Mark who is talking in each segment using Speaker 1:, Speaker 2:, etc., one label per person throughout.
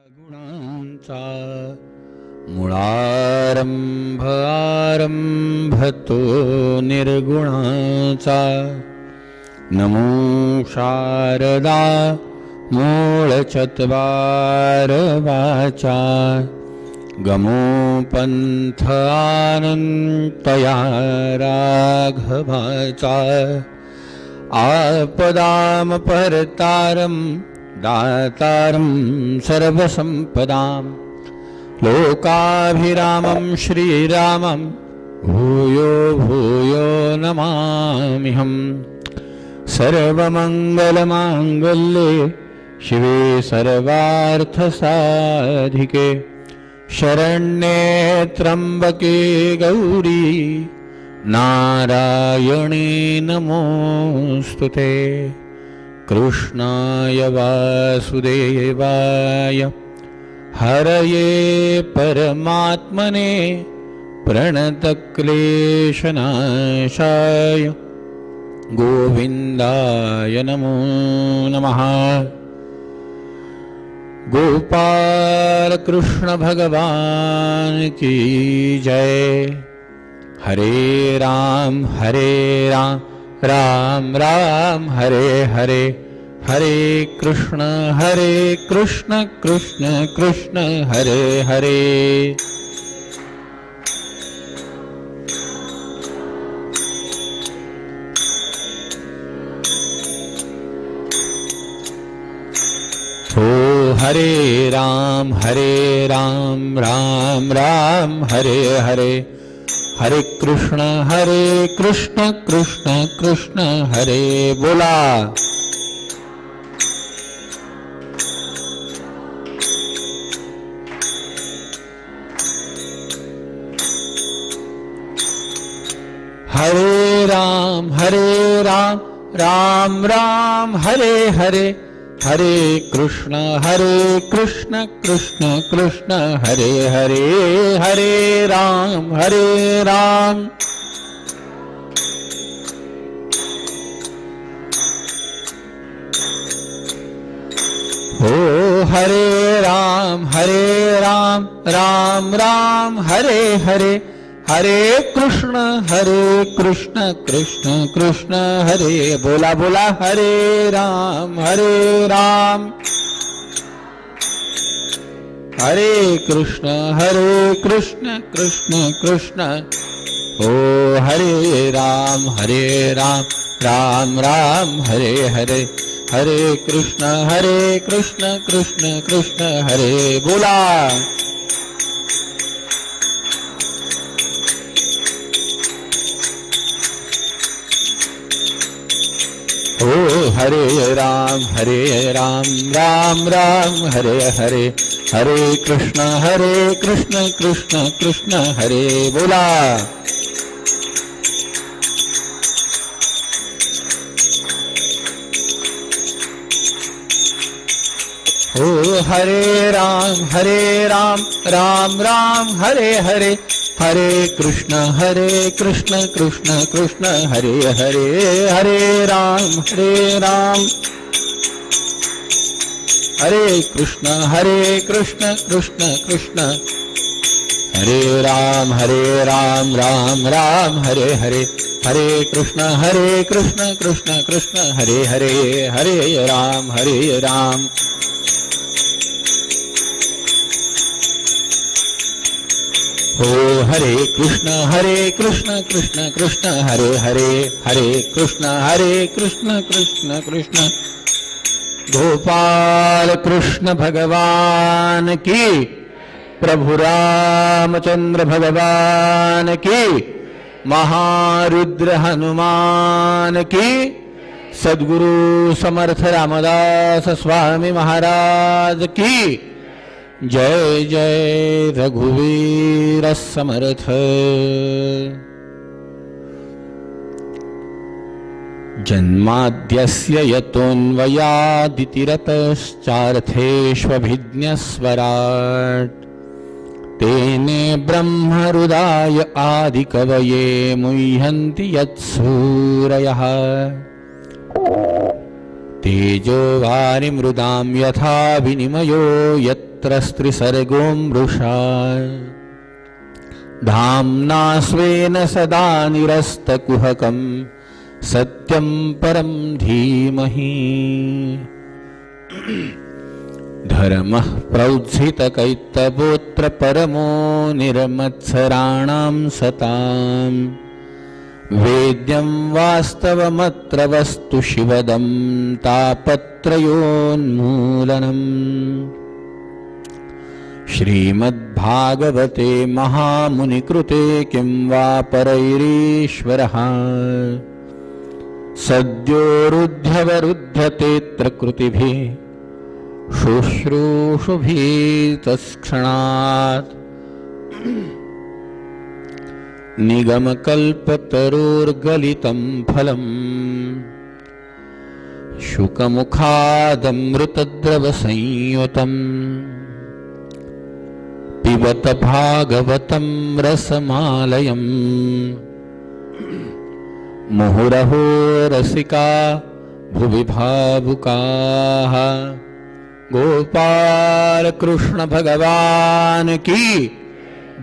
Speaker 1: गुणांचा मुळारंभ आरंभतो निर्गुणाचा नमो शारदा मूळचत्वार वाचा गमो पंथ आनंतया राघवाचा आपदाम परतारम दातारं सर्वसंपदां लोकाभिरामं श्रीरामं भूयो भूयो नमाम्यहं सर्वमंगलमांगल्ये शिवे सर्वार्थसाधिके शरण्ये त्र्यंबके गौरी नारायणे नमोस्तुते कृष्णाय वासुदेवाय हरये परमात्मने प्रणतक्लेशनाशाय गोविन्दाय नमो नमः। गोपाल कृष्ण भगवान की जय। हरे राम राम राम हरे हरे हरे कृष्ण कृष्ण कृष्ण हरे हरे। हो हरे राम राम राम हरे हरे हरे कृष्ण कृष्ण कृष्ण हरे बोला। हरे राम राम राम हरे हरे हरे कृष्ण कृष्ण कृष्ण हरे हरे हरे राम हो हरे राम राम राम हरे हरे हरे कृष्ण कृष्ण कृष्ण हरे बोला बोला हरे राम हरे कृष्ण कृष्ण कृष्ण ओ हरे राम राम राम हरे हरे हरे कृष्ण कृष्ण कृष्ण हरे बोला। ओ हरे राम राम राम हरे हरे हरे कृष्ण कृष्ण कृष्ण हरे बोला। ओ हरे राम राम राम हरे हरे हरे कृष्ण कृष्ण कृष्ण हरे हरे हरे राम हरे कृष्ण कृष्ण कृष्ण हरे राम राम राम हरे हरे हरे कृष्ण कृष्ण कृष्ण हरे हरे हरे राम हो हरे कृष्ण कृष्ण कृष्ण हरे हरे हरे कृष्ण कृष्ण कृष्ण गोपाल कृष्ण भगवान की प्रभु रामचंद्र भगवान की महारुद्र हनुमान की सद्गुरु समर्थ रामदास स्वामी महाराज की जय जय रघुवीर समर्थ। जन्माद्यस्य यतोऽन्वयादितिरतश्चार्थेष्वभिज्ञस्वराट् तेने ब्रह्महृदाय आदिकवये मुह्यन्ति यत्सूरयः तेजो वारिमृदां यथा विनिमयो यत्र सर्वत्र मृषा धाम्ना स्वेन सदा निरस्तकुहकं सत्यं परं धीमहि धर्मः प्रोज्झितकैतवोऽत्र परमो निर्मत्सराणां सताम् वेद्यं वास्तवमत्र वस्तु शिवदं तापत्रयोन्मूलनम् श्रीमद्भागवते महामुनिकृते किं वा परैरीश्वरः सद्योरुध्यवरुध्यतेऽत्र कृतिभिः शुश्रूषुभिः तत्क्षणात् निगमकल्पतरोर्गलितं फलम् शुकमुखादमृतद्रवसंयुतम् पिबत भागवतं रसमालयम् मुहुरहो रसिका भुवि भावुकाः गोपाल कृष्ण भगवान की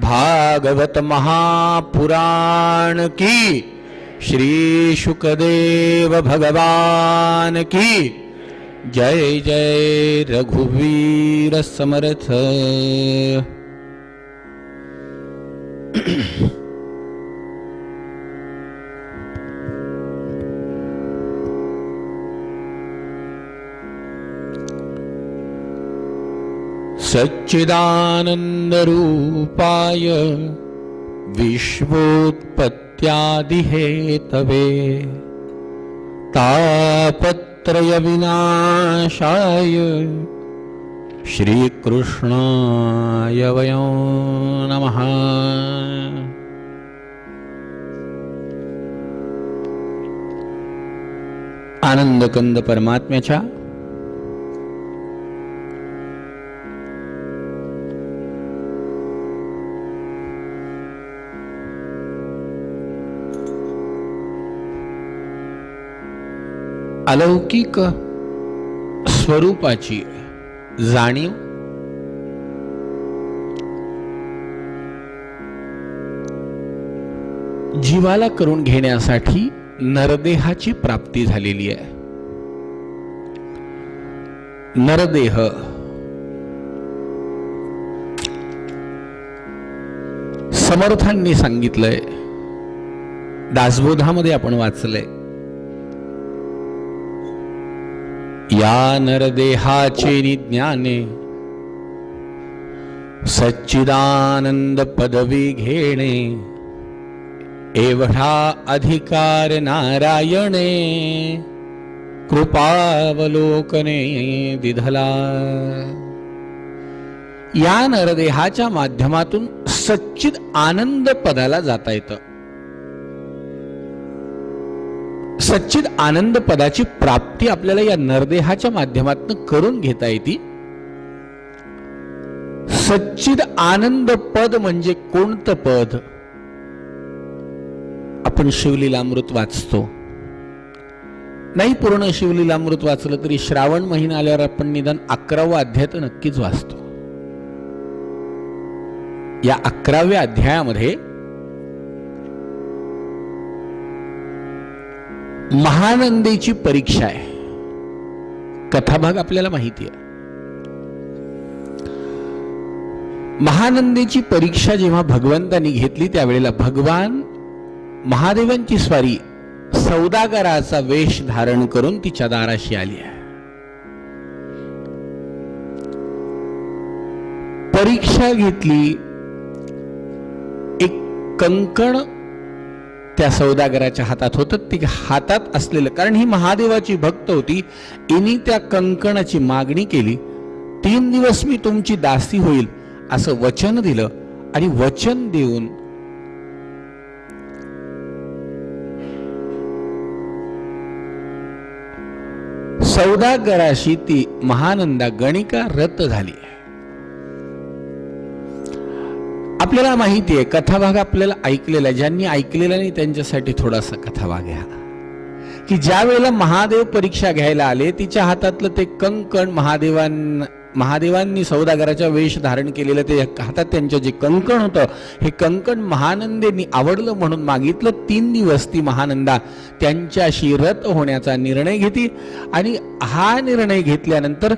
Speaker 1: भागवत महापुराण की श्री शुकदेव भगवान की जय जय रघुवीर समर्थ। सच्चिदानन्दरूपाय विश्वोत्पत्त्यादिहेतवे तापत्रयविनाशाय श्रीकृष्णाय वयं नमः। आनंदकंद परमात्म्याच्या अलौकिक स्वरूपाची जाणीव जीवाला करून घेण्यासाठी नरदेहाची प्राप्ती झालेली आहे। नरदेह समर्थांनी सांगितलंय, दासबोधामध्ये आपण वाचलंय, या नरदेहाचे निज्ञाने सच्चिदानंद पदवी घेणे एवढा अधिकार नारायणे कृपावलोकने दिधला। या नरदेहाच्या माध्यमातून सच्चिद आनंद पदाला जाता येतं। सच्चिद आनंद पदाची प्राप्ती आपल्याला या नरदेहाच्या माध्यमातून करून घेता येते। सच्चिद आनंद पद म्हणजे कोणतं पद? आपण शिवलीलामृत वाचतो, नाही पूर्ण शिवलीलामृत वाचलं तरी श्रावण महिना आल्यावर आपण निदान 11वा अध्याय तर नक्कीच वाचतो। या 11व्या अध्यायामध्ये महानंदेची परीक्षा आहे। कथाभाग आपल्याला माहिती आहे। महानंदेची परीक्षा जेव्हा भगवंतांनी घेतली त्यावेळेला भगवान महादेवांची स्वारी सौदागराचा वेश धारण करून तिच्या दाराशी आली आहे। परीक्षा घेतली, एक कंकण त्या सौदागराच्या हातात होतं। ती हातात असलेलं, कारण ही महादेवाची भक्त होती, इनी त्या कंकणाची मागणी केली। 3 दिवस मी तुमची दासी होईल असं वचन दिलं आणि वचन देऊन सौदागराशी ती महानंदा गणिका रत झाली। आपल्याला माहिती आहे, कथाभाग आपल्याला ऐकलेला, ज्यांनी ऐकलेला नाही त्यांच्यासाठी थोडासा कथाभाग घ्या, की ज्या वेळेला महादेव परीक्षा घ्यायला आले, तिच्या हातातलं ते कंकण महादेवांना महादेवांनी सौदागराच्या वेश धारण केलेलं ते हातात त्यांचं जे कंकण होतं, हे कंकण महानंदेंनी आवडलं म्हणून मागितलं. 3 दिवस ती महानंदा त्यांच्याशी रत होण्याचा निर्णय घेतली. आणि हा निर्णय घेतल्यानंतर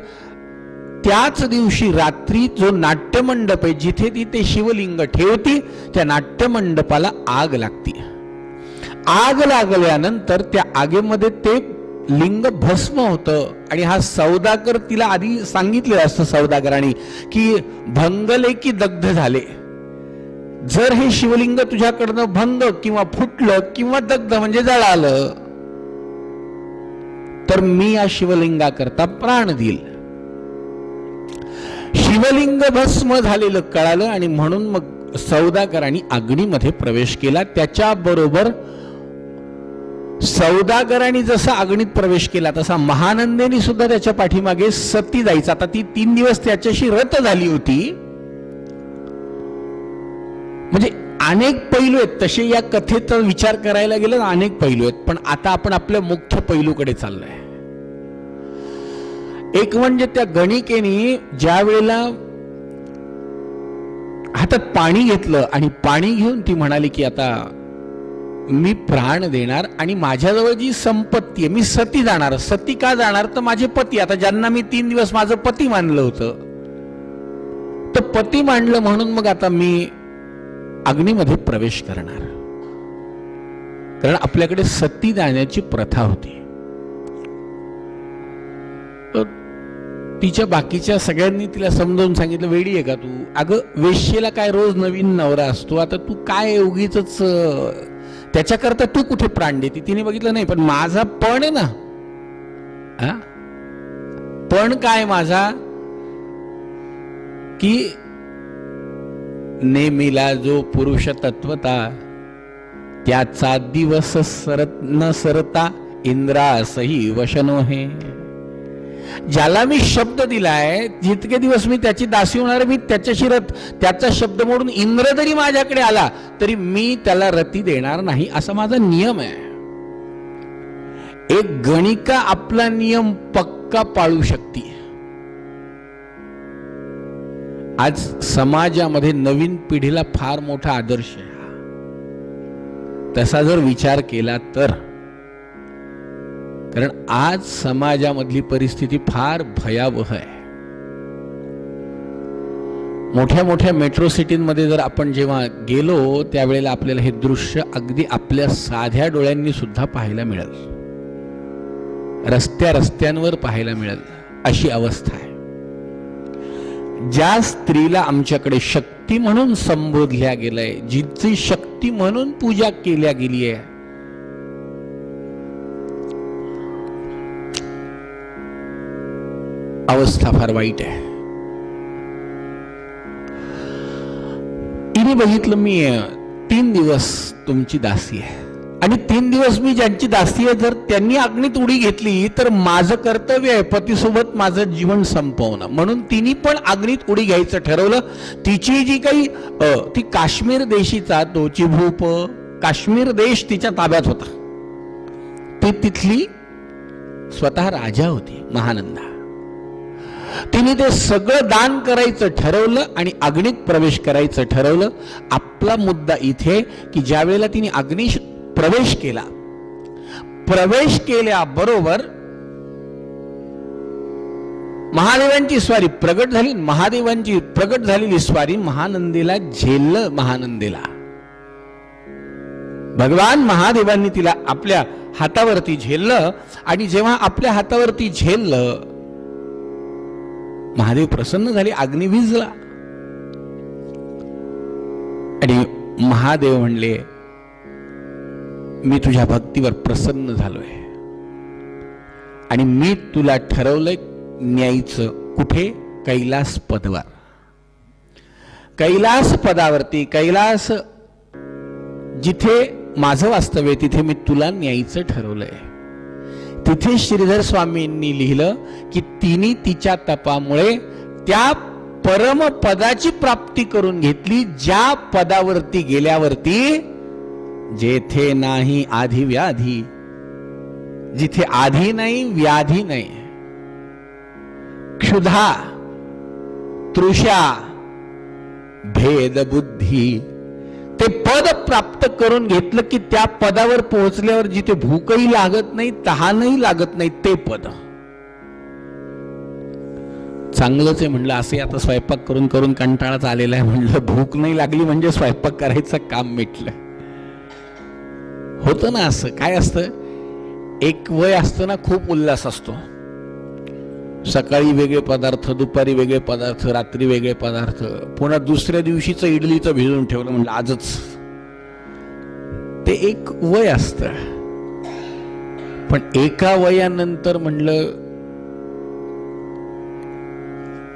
Speaker 1: त्याच दिवशी रात्री जो नाट्यमंडप आहे जिथे ती ते शिवलिंग ठेवती, त्या नाट्यमंडपाला आग लागती. आग लागल्यानंतर त्या आगेमध्ये ते लिंग भस्म होतं. आणि हा सौदागर तिला आधी सांगितलेलं असतं सौदागराने की भंगले की दग्ध झाले, जर हे शिवलिंग तुझ्याकडनं भंग किंवा फुटलं किंवा दग्ध म्हणजे जळालं तर मी या शिवलिंगाकरता प्राण देईल. शिवलिंग भस्म झालेलं कळालं आणि म्हणून मग सौदागरांनी अग्नीमध्ये प्रवेश केला. त्याच्याबरोबर सौदागरांनी जसा अग्नीत प्रवेश केला तसा महानंदेनी सुद्धा त्याच्या पाठीमागे सती जायचं. आता ती 3 दिवस त्याच्याशी रत झाली होती. म्हणजे अनेक पैलू आहेत तसे या कथेचा विचार करायला गेलं तर अनेक पैलू आहेत. पण आता आपण आपल्या मुख्य पैलूकडे चाललोय. एक म्हणजे त्या गणिकेने ज्या वेळेला हातात पाणी घेतलं आणि पाणी घेऊन ती म्हणाली की आता मी प्राण देणार आणि माझ्याजवळ जी संपत्ती आहे, मी सती जाणार. सती का जाणार तर माझे पती, आता ज्यांना मी 3 दिवस माझं पती मानलं होतं, तर पती मानलं म्हणून मग आता मी अग्नीमध्ये प्रवेश करणार. कारण आपल्याकडे सती जाण्याची प्रथा होती. तिच्या बाकीच्या सगळ्यांनी तिला समजावून सांगितलं, वेडी आहे का तू? अगं वेश्येला काय रोज नवीन नवरा असतो, आता तू काय उगीच त्याच्याकरता तू कुठे प्राण देते? तिने बघितलं नाही, पण माझा पण आहे ना, पण काय माझा की नेमिला जो पुरुष तत्वता त्याचा दिवस सरत न सरता इंद्रासही वशनो हे. ज्याला मी शब्द दिलाय जितके दिवस मी त्याची दासी होणार, मी त्याच्याशी रत, त्याचा शब्द मोडून इंद्र जरी माझ्याकडे आला तरी मी त्याला रती देणार नाही, असा माझा नियम आहे. एक गणिका आपला नियम पक्का पाळू शकते. आज समाजामध्ये नवीन पिढीला फार मोठा आदर्श आहे. तसा जर विचार केला तर, कारण आज समाजामधली परिस्थिती फार भयावह आहे. मोठ्या मोठ्या मेट्रो सिटींमध्ये जर आपण जेव्हा गेलो त्यावेळेला आपल्याला हे दृश्य अगदी आपल्या साध्या डोळ्यांनी सुद्धा पाहायला मिळेल, रस्त्यांवर पाहायला मिळेल. अशी अवस्था आहे. ज्या स्त्रीला आमच्याकडे शक्ती म्हणून संबोधल्या गेलंय, जिची शक्ती म्हणून पूजा केल्या गेली आहे, अवस्था फार वाईट आहे. तिने बघितलं मी 3 दिवस तुमची दासी आहे आणि 3 दिवस मी ज्यांची दासी आहे, जर त्यांनी अग्नीत उडी घेतली तर माझं कर्तव्य आहे पतीसोबत माझं जीवन संपवणं. म्हणून तिने पण अग्नीत उडी घ्यायचं ठरवलं. तिची जी काही ती काश्मीर देशीचा तोची भूप, काश्मीर देश तिच्या ताब्यात होता. ती तिथली स्वतः राजा होती महानंदा. तिने ते सगळं दान करायचं ठरवलं आणि अग्नीत प्रवेश करायचं ठरवलं. आपला मुद्दा इथे की ज्या वेळेला तिने अग्नीत प्रवेश केला, प्रवेश केल्याबरोबर महादेवांची स्वारी प्रगट झाली. महादेवांची प्रगट झालेली स्वारी महानंदेला झेललं. महानंदेला भगवान महादेवांनी तिला आपल्या हातावरती झेललं आणि जेव्हा आपल्या हातावरती झेललं महादेव प्रसन्न झाले. अग्नी विझला आणि महादेव म्हणले, मी तुझ्या भक्तीवर प्रसन्न झालोय आणि मी तुला ठरवलंय न्यायचं. कुठे? कैलास पदावर. कैलास पदावरती, कैलास जिथे माझं वास्तव्य आहे तिथे मी तुला न्यायचं ठरवलंय. तिथे श्रीधर स्वामींनी लिहिलं की तिने तिच्या तपामुळे त्या परम पदाची प्राप्ती करून घेतली, ज्या पदावरती गेल्यावरती जेथे नाही आधी व्याधी, जिथे आधी नाही व्याधी नाही, क्षुधा तृषा भेद बुद्धी, ते पद प्राप्त करून घेतलं की त्या पदावर पोहोचल्यावर जिथे भूकही लागत नाही, तहानही लागत नाही, ते पद चांगलंच आहे म्हणलं. असे आता स्वयंपाक करून करून कंटाळाच आलेला आहे म्हणलं, भूक नाही लागली म्हणजे स्वयंपाक करायचं काम मिटलं. होतं ना असं. काय असतं, एक वय असतं ना, खूप उल्हास असतो. सकाळी वेगळे पदार्थ, दुपारी वेगळे पदार्थ, रात्री वेगळे पदार्थ, पुन्हा दुसऱ्या दिवशीचं इडलीचं भिजवून ठेवलं म्हणलं आजच. ते एक वय असतं. पण एका वयानंतर म्हणलं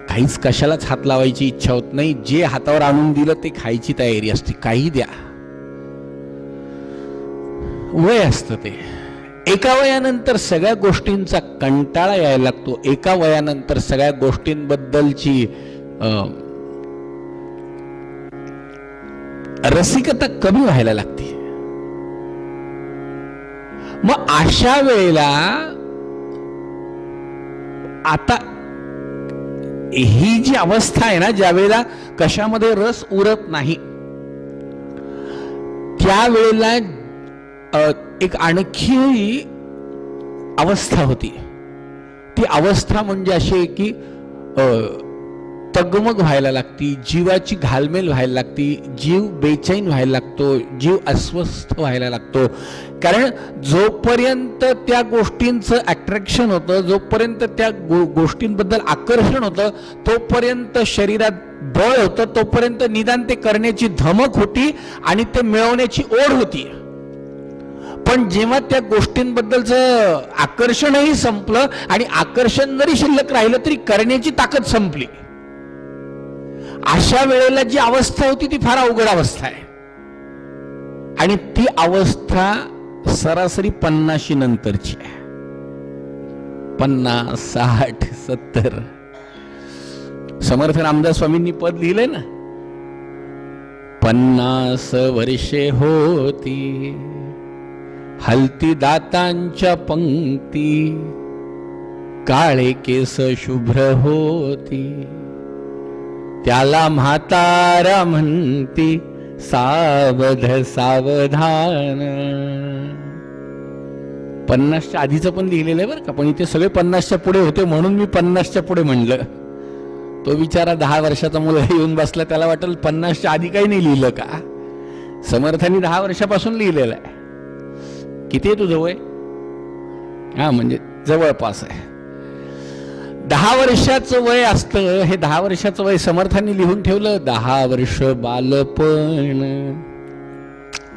Speaker 1: काहीच कशालाच हात लावायची इच्छा होत नाही. जे हातावर आणून दिलं ते खायची तयारी असते. काही द्या, वय असतं ते. एका वयानंतर सगळ्या गोष्टींचा कंटाळा यायला लागतो. एका वयानंतर सगळ्या गोष्टींबद्दलची रसिकता कमी व्हायला लागते. मग अशा वेळेला आता ही जी अवस्था आहे ना, ज्या वेळेला कशामध्ये रस उरत नाही, त्यावेळेला एक आणखी अवस्था होती. ती अवस्था म्हणजे अशी की तगमग व्हायला लागती, जीवाची घालमेल व्हायला लागती, जीव बेचैन व्हायला लागतो, जीव अस्वस्थ व्हायला लागतो. कारण जोपर्यंत त्या गोष्टींचं अट्रॅक्शन होतं, जोपर्यंत त्या गोष्टींबद्दल आकर्षण होतं, तोपर्यंत शरीरात बळ होतं, तोपर्यंत निदान ते करण्याची धमक होती आणि ते मिळवण्याची ओढ होती. पण जेव्हा त्या गोष्टींबद्दलचं आकर्षणही संपलं आणि आकर्षण जरी शिल्लक राहिलं तरी करण्याची ताकद संपली, अशा वेळेला जी अवस्था होती ती फार अवघड अवस्था आहे. आणि ती अवस्था सरासरी 50 नंतरची आहे. 50, 60, 70. समर्थ रामदास स्वामींनी पद लिहिलंय ना, 50 वर्षे होती हलती दातांच्या पंक्ती, काळे केस शुभ्र होती, त्याला म्हातारा म्हणती सावध सावधान. 50च्या आधीचं पण लिहिलेलं आहे बरं का, पण इथे सगळे 50च्या पुढे होते म्हणून मी 50च्या पुढे म्हणलं. तो बिचारा 10 वर्षाचा मुलगा येऊन बसला, त्याला वाटेल 50च्या आधी काही नाही लिहिलं का. समर्थांनी 10 वर्षापासून लिहिलेलं आहे. किती आहे तुझं वय? हा, म्हणजे जवळपास आहे. 10 वर्षाचं वय असतं. हे 10 वर्षाचं वय समर्थांनी लिहून ठेवलं. 10 वर्ष बालपण.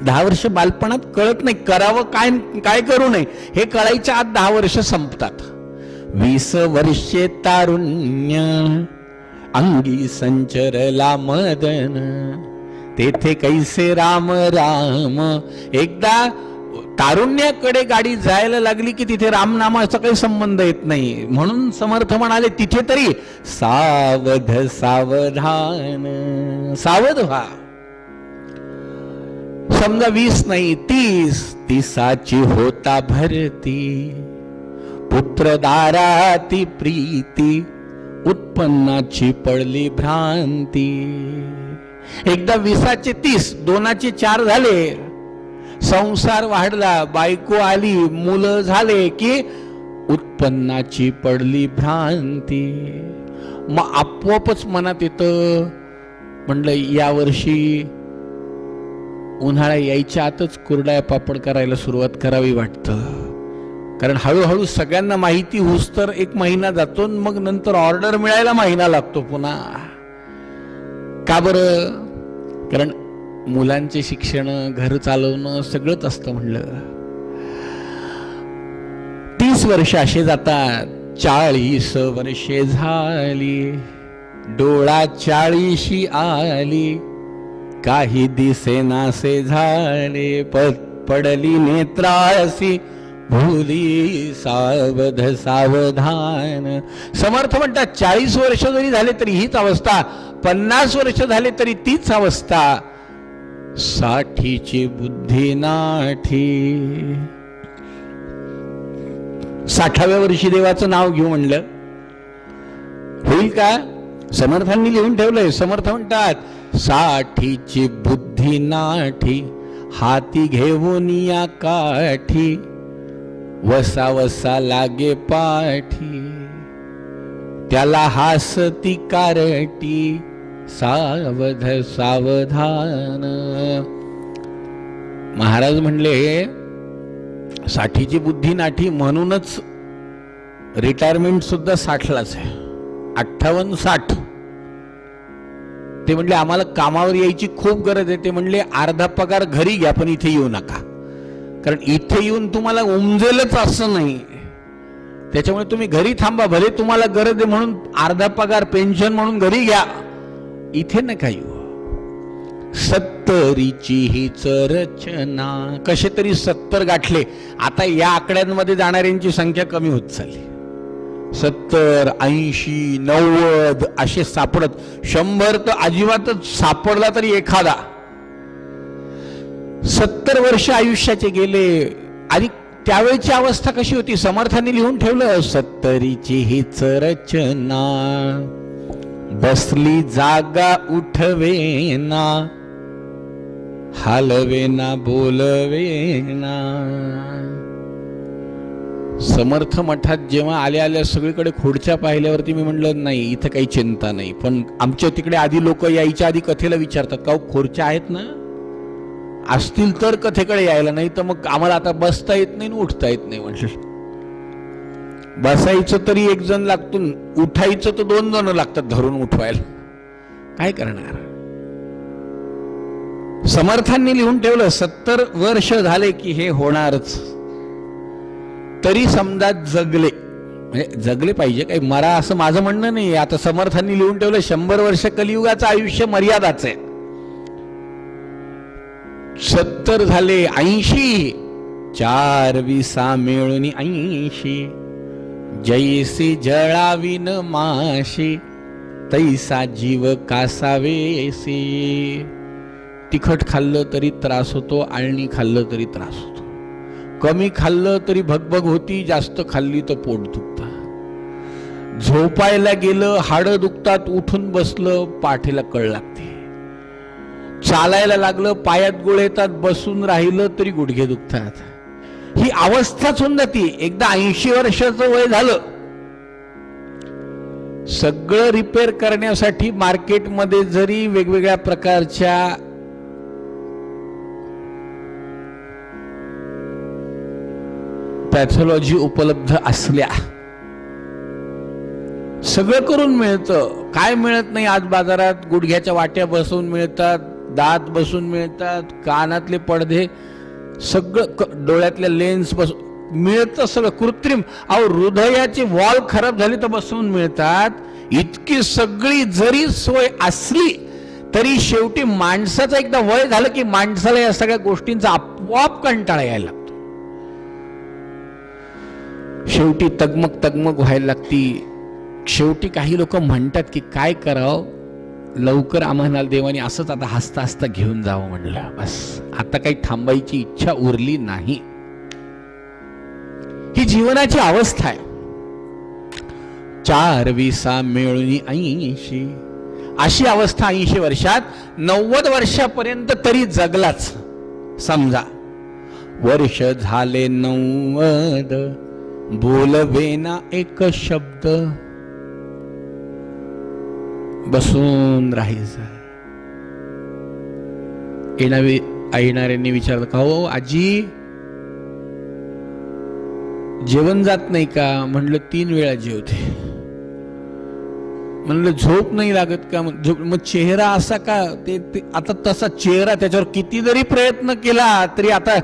Speaker 1: 10 वर्ष बालपणात कळत नाही करावं काय, काय करू नये हे कळायच्या आत 10 वर्ष संपतात. 20 वर्षे तारुण्य अंगी संचरला मदन, तेथे कैसे राम राम. एकदा तारुण्याकडे गाडी जायला लागली की तिथे रामनामाचा काही संबंध येत नाही. म्हणून समर्थ म्हणाले तिथे तरी सावध सावधान, सावध व्हा. समजा 20 नाही 30ची होता भरती, पुत्रदाराती प्रीती, उत्पन्नाची पडली भ्रांती. एकदा 20चे 30, 2चे 4 झाले, संसार वाढला, बायको आली, मुलं झाले की उत्पन्नाची पडली भ्रांती. मग आपोआपच मनात येतं, म्हणलं यावर्षी उन्हाळा यायच्या आतच कुरडया पापड करायला सुरुवात करावी वाटतं. कारण हळूहळू सगळ्यांना माहिती होऊस तर 1 महिना जातो, मग नंतर ऑर्डर मिळायला महिना लागतो पुन्हा. का बरं? कारण मुलांचे शिक्षण, घर चालवणं सगळंच असतं म्हणलं. 30 वर्ष असे जातात. 40 वर्षे झाली, डोळा 40शी आली, काही दिसेनासे झाले, पडली नेत्रासी भूली सावध सावधान. समर्थ म्हणतात 40 वर्ष जरी झाले तरी हीच अवस्था, 50 वर्ष झाले तरी तीच अवस्था. 60ची बुद्धी नाठी. 60व्या वर्षी देवाचं नाव घेऊ म्हणलं होईल का? समर्थांनी लिहून ठेवलंय. समर्थ म्हणतात, साठीची बुद्धी नाठी हाती घेऊन या काठी, वसा वसा लागे पाठी, त्याला हासती कारटी, सावध सावधान. महाराज म्हणले साठीची बुद्धी नाठी, म्हणूनच रिटायरमेंट सुद्धा 60लाच आहे. 58-60. ते म्हणले आम्हाला कामावर यायची खूप गरज आहे. ते म्हणले अर्धा पगार घरी घ्या पण इथे येऊ नका, कारण इथे येऊन तुम्हाला उमजेलच असं नाही. त्याच्यामुळे तुम्ही घरी थांबा, भले तुम्हाला गरज आहे म्हणून अर्धा पगार पेन्शन म्हणून घरी घ्या, इथे नका येऊ. 70ची हीच रचना. कसे तरी 70 गाठले. आता या आकड्यांमध्ये जाणाऱ्यांची संख्या कमी होत चालली. 70, 80, 90 असे सापडत, 100 तर अजिबातच सापडला तरी एखादा. 70 वर्ष आयुष्याचे गेले. आणि त्यावेळची अवस्था कशी होती? समर्थांनी लिहून ठेवलं, 70ची हीच रचना, बसली जागा उठवेना, हालवेना बोलवेना. समर्थ मठात जेव्हा आल्या आल्या सगळीकडे खुर्च्या पाहिल्यावरती मी म्हणलं नाही, इथं काही चिंता नाही. पण आमच्या तिकडे आधी लोक यायच्या आधी कथेला विचारतात, का खुर्च्या आहेत ना? असतील तर कथेकडे यायला, नाही तर मग आम्हाला आता बसता येत नाही, उठता येत नाही. म्हटलं बसायचं तरी एक जण लागतो, उठायचं तर 2 जण लागतात धरून उठवायला. काय करणार? समर्थांनी लिहून ठेवलं 70 वर्ष झाले की हे होणारच. तरी समजा जगले, म्हणजे जगले पाहिजे, काही मरा असं माझं म्हणणं नाही. आता समर्थांनी लिहून ठेवलं 100 वर्ष कलियुगाचं आयुष्य मर्यादाच आहे. 70 झाले, 80, 4 विसा मिळून 80, जैसी जळाविन माशी, तैसा जीव कासावेसी. तिखट खाल्लं तरी त्रास होतो, आळणी खाल्लं तरी त्रास होतो, कमी खाल्लं तरी भगभग होती, जास्त खाल्ली तर पोट दुखतं, झोपायला गेलं हाडं दुखतात, उठून बसलं पाठीला कळ लागते, चालायला लागलं पायात गोळे येतात, बसून राहिलं तरी गुडघे दुखतात. ही अवस्थाच होऊन जाती. एकदा 80 वर्षाचं वय झालं, सगळं रिपेअर करण्यासाठी मार्केटमध्ये जरी वेगवेगळ्या प्रकारच्या पॅथॉलॉजी उपलब्ध असल्या, सगळं करून मिळतं. काय मिळत नाही आज बाजारात? गुडघ्याच्या वाट्या बसवून मिळतात, दात बसून मिळतात, कानातले पडदे, सगळं, डोळ्यातल्या लेन्स मिळतं, सगळं कृत्रिम. अहो हृदयाची वॉल खराब झाली तर बसवून मिळतात. इतकी सगळी जरी सोय असली तरी शेवटी माणसाचं एकदा वय झालं की माणसाला या सगळ्या गोष्टींचा आपोआप कंटाळा यायला लागतो. शेवटी तगमग व्हायला लागती. शेवटी काही लोक म्हणतात की काय करावं, लवकर आम्हाला देवाने असंच आता हसता हसता घेऊन जावं. म्हणलं बस आता काही थांबायची इच्छा उरली नाही. ही जीवनाची अवस्था आहे. 4 विसा मिळून 80, अशी अवस्था 80 वर्षात. 90 वर्षापर्यंत तरी जगलाच समजा. वर्ष झाले 90, बोलवेना एक शब्द, बसून राहायचं. येणाऱ्यांनी विचारलं, का हो आजी जेवण जात नाही का? म्हणलं 3 वेळा जेवते. म्हणलं झोप नाही लागत का? मग चेहरा असा का? ते आता तसा चेहरा, त्याच्यावर किती जरी प्रयत्न केला तरी, आता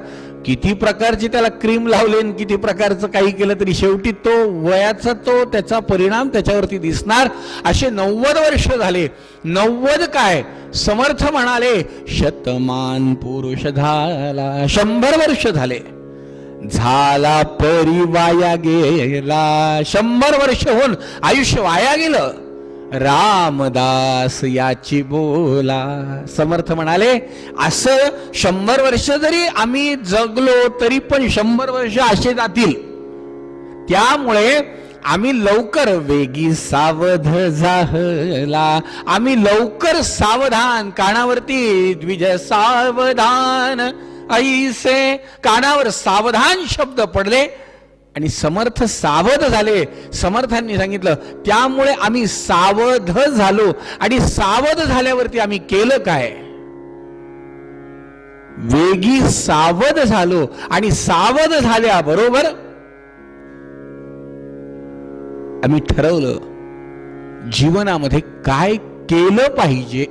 Speaker 1: किती प्रकारची त्याला क्रीम लावले, किती प्रकारचं काही केलं तरी शेवटी तो वयाचा त्याचा परिणाम त्याच्यावरती दिसणार. असे 90 वर्ष झाले. 90 काय, समर्थ म्हणाले शतमान पुरुष झाला. 100 वर्ष झाले, झाला परी वाया गेला. 100 वर्ष होऊन आयुष्य वाया गेलं. रामदास याची बोला. समर्थ म्हणाले असं 100 वर्ष जरी आम्ही जगलो तरी पण 100 वर्ष असे जातील. त्यामुळे आम्ही लवकर वेगी सावध झाला, आम्ही लवकर सावधान, कानावरती द्विज सावधान ऐसे कानावर सावधान शब्द पडले आणि समर्थ सावध झाले. समर्थांनी सांगितलं त्यामुळे आम्ही सावध झालो. आणि सावध झाल्यावरती आम्ही केलं काय? वेगी सावध झालो आणि सावध झाल्याबरोबर आम्ही ठरवलं जीवनामध्ये काय केलं पाहिजे.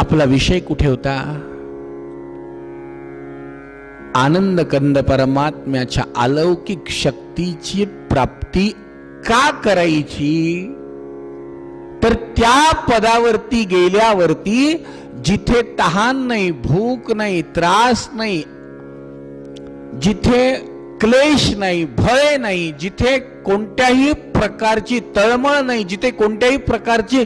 Speaker 1: आपला विषय कुठे होता? आनंद कंद परमात्म्याच्या अलौकिक शक्तीची प्राप्ती का करायची? तर त्या पदावरती गेल्यावरती जिथे तहान नाही, भूक नाही, त्रास नाही, जिथे क्लेश नाही, भय नाही, जिथे कोणत्याही प्रकारची तळमळ नाही, जिथे कोणत्याही प्रकारची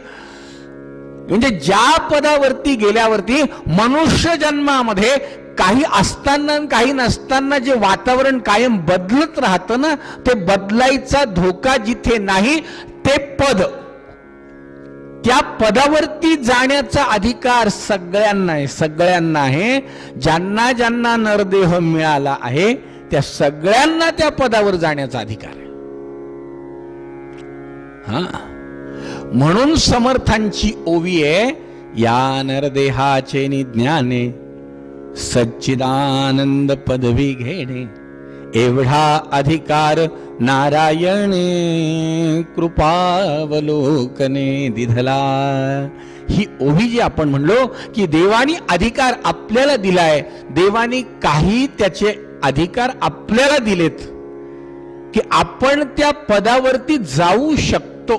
Speaker 1: म्हणजे ज्या पदावरती गेल्यावरती मनुष्य जन्मामध्ये काही असताना काही नसताना जे वातावरण कायम बदलत राहतं ना, ते बदलायचा धोका जिथे नाही ते पद, त्या पदावरती जाण्याचा अधिकार सगळ्यांना आहे. सगळ्यांना आहे. ज्यांना ज्यांना नरदेह मिळाला आहे त्या सगळ्यांना त्या पदावर जाण्याचा अधिकार आहे. म्हणून समर्थांची ओवी आहे, या नरदेहाचे निज्ञाने सच्चिदानंद पदवी घेणे, एवढा अधिकार नारायणे कृपावलोकने दिधला. ही ओवी जी आपण म्हणलो की देवानी अधिकार आपल्याला दिलाय, देवानी काही त्याचे अधिकार आपल्याला दिलेत की आपण त्या पदावरती जाऊ शकतो.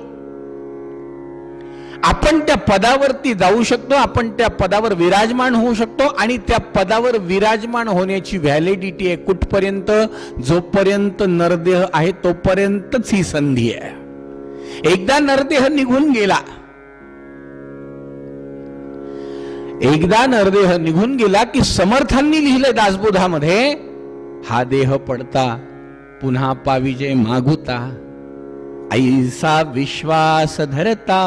Speaker 1: आपण त्या पदावरती जाऊ शकतो, आपण त्या पदावर विराजमान होऊ शकतो. आणि त्या पदावर विराजमान होण्याची व्हॅलिडिटी आहे कुठपर्यंत? जोपर्यंत नरदेह आहे तोपर्यंतच ही संधी आहे. एकदा नरदेह निघून गेला, एकदा नरदेह निघून गेला की समर्थांनी लिहिलं दासबोधामध्ये, हा देह पडता पुन्हा पाविजे मागुता, ऐसा विश्वास धरता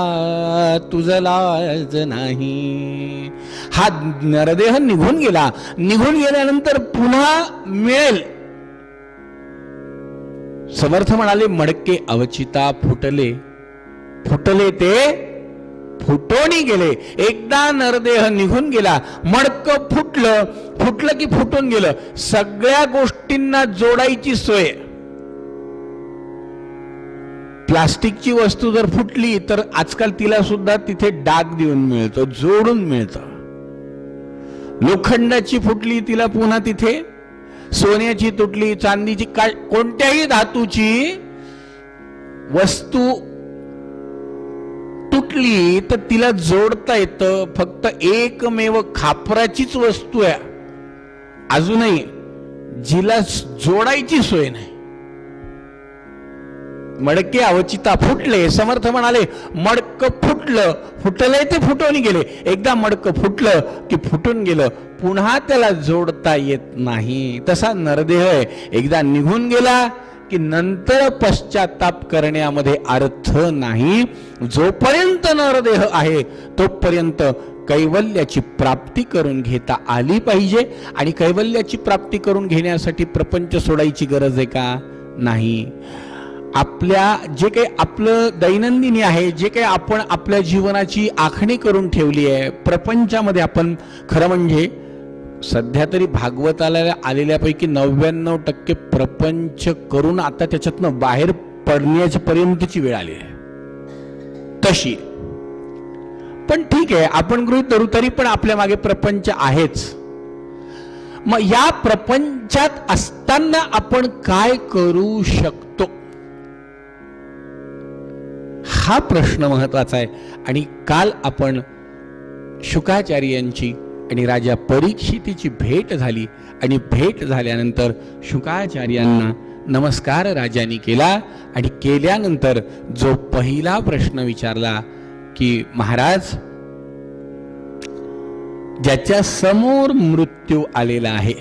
Speaker 1: तुझलाज नाही. हा नरदेह निघून गेला, निघून गेल्यानंतर पुन्हा मिळेल. समर्थ म्हणाले, मडके अवचिता फुटले, फुटले ते फुटोनी गेले. एकदा नरदेह निघून गेला, मडकं फुटलं, फुटलं की फुटून गेलं. सगळ्या गोष्टींना जोडायची सोय. प्लास्टिकची वस्तू जर फुटली तर आजकाल तिला सुद्धा तिथे डाग देऊन मिळतो, जोडून मिळतं. लोखंडाची फुटली तिला पुन्हा तिथे, सोन्याची तुटली, चांदीची, कोणत्याही धातूची वस्तू तुटली तर तिला जोडता येतं. फक्त एकमेव खापराचीच वस्तू आहे अजूनही जिला जोडायची सोय नाही. मडके अवचिता फुटले. समर्थ म्हणाले, मडकं फुटलं, फुटलंय ते फुटून गेले. एकदा मडकं फुटलं की फुटून गेलं, पुन्हा त्याला जोडता येत नाही. तसा नरदेह आहे, एकदा निघून गेला की नंतर पश्चाताप करण्यामध्ये अर्थ नाही. जोपर्यंत नरदेह आहे तोपर्यंत कैवल्याची प्राप्ती करून घेता आली पाहिजे. आणि कैवल्याची प्राप्ती करून घेण्यासाठी प्रपंच सोडायची गरज आहे का? नाही. आपल्या जे काही आपलं दैनंदिनी आहे, जे काही आपण आपल्या जीवनाची आखणी करून ठेवली आहे प्रपंचामध्ये, आपण खरं म्हणजे सध्या तरी भागवताला आलेल्यापैकी 99% प्रपंच करून आता त्याच्यातनं बाहेर पडण्याच्या पर्यंतची वेळ आली आहे तशी. पण ठीक आहे, आपण गृहीत धरू, तरी पण आपल्या मागे प्रपंच आहेच. मग या प्रपंचात असताना आपण काय करू शकतो हा प्रश्न महत्वाचा आहे. आणि काल आपण शुकाचार्यांची आणि राजा परीक्षितीची भेट झाली. आणि भेट झाल्यानंतर शुकाचार्यांना नमस्कार राजांनी केला. आणि केल्यानंतर जो पहिला प्रश्न विचारला की महाराज, ज्याच्या समोर मृत्यू आलेला आहे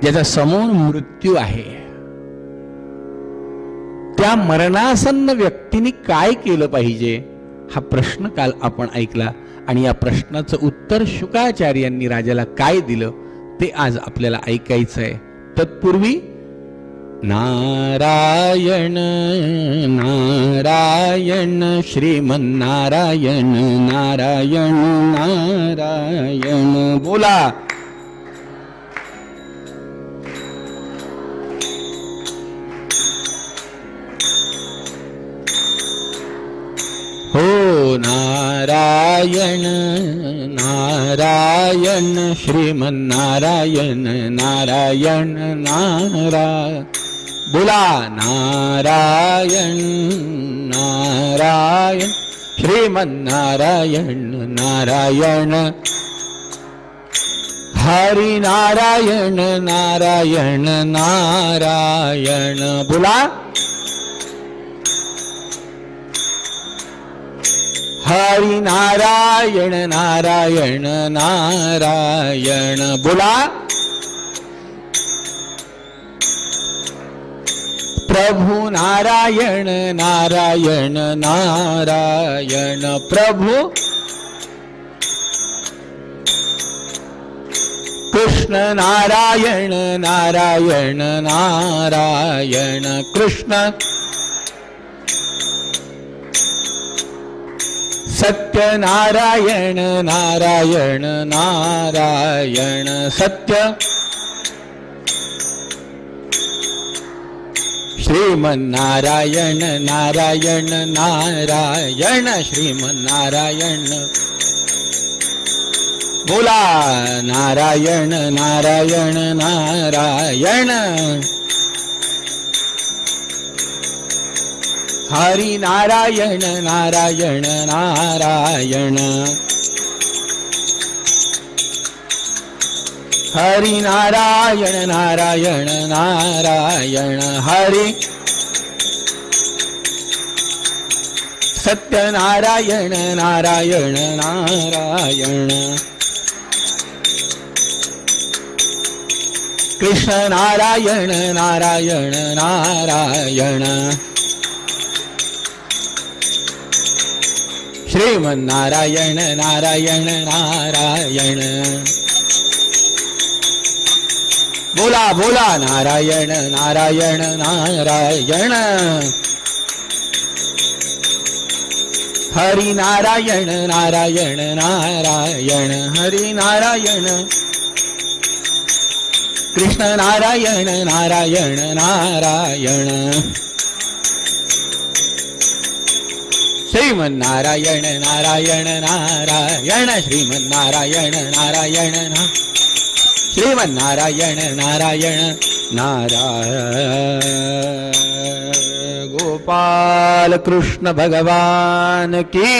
Speaker 1: ज्याच्या समोर मृत्यू आहे, त्या मरणासन्न व्यक्तीने काय केलं पाहिजे हा प्रश्न काल आपण ऐकला आणि या प्रश्नाचं उत्तर शुकाचार्यांनी राजाला काय दिलं ते आज आपल्याला ऐकायचं आहे. तत्पूर्वी नारायण नारायण श्रीमन्नारायण नारायण नारायण बोला. हो नारायण नारायण श्रीमन्नारायण नारायण नारायण बोला. नारायण नारायण श्रीमन्नारायण नारायण हरि नारायण नारायण नारायण बोला. हरि नारायण नारायण नारायण बोला. प्रभु नारायण नारायण नारायण प्रभु. कृष्ण नारायण नारायण नारायण कृष्ण. सत्य नारायण नारायण नारायण सत्य. श्रीमन्नारायण नारायण नारायण श्रीमन्नारायण बोला. नारायण नारायण नारायण हरि नारायण नारायण नारायण हरि नारायण नारायण नारायण हरि. सत्य नारायण नारायण नारायण. कृष्ण नारायण नारायण नारायण. श्रीमन्नारायण नारायण नारायण बोला बोला. नारायण नारायण नारायण हरि नारायण नारायण नारायण हरि नारायण. कृष्ण नारायण नारायण नारायण. श्रीमन्नारायण नारायण नारायण श्रीमन्नारायण नारायण श्रीमन्नारायण नारायण नारायण. गोपाल कृष्ण भगवान की.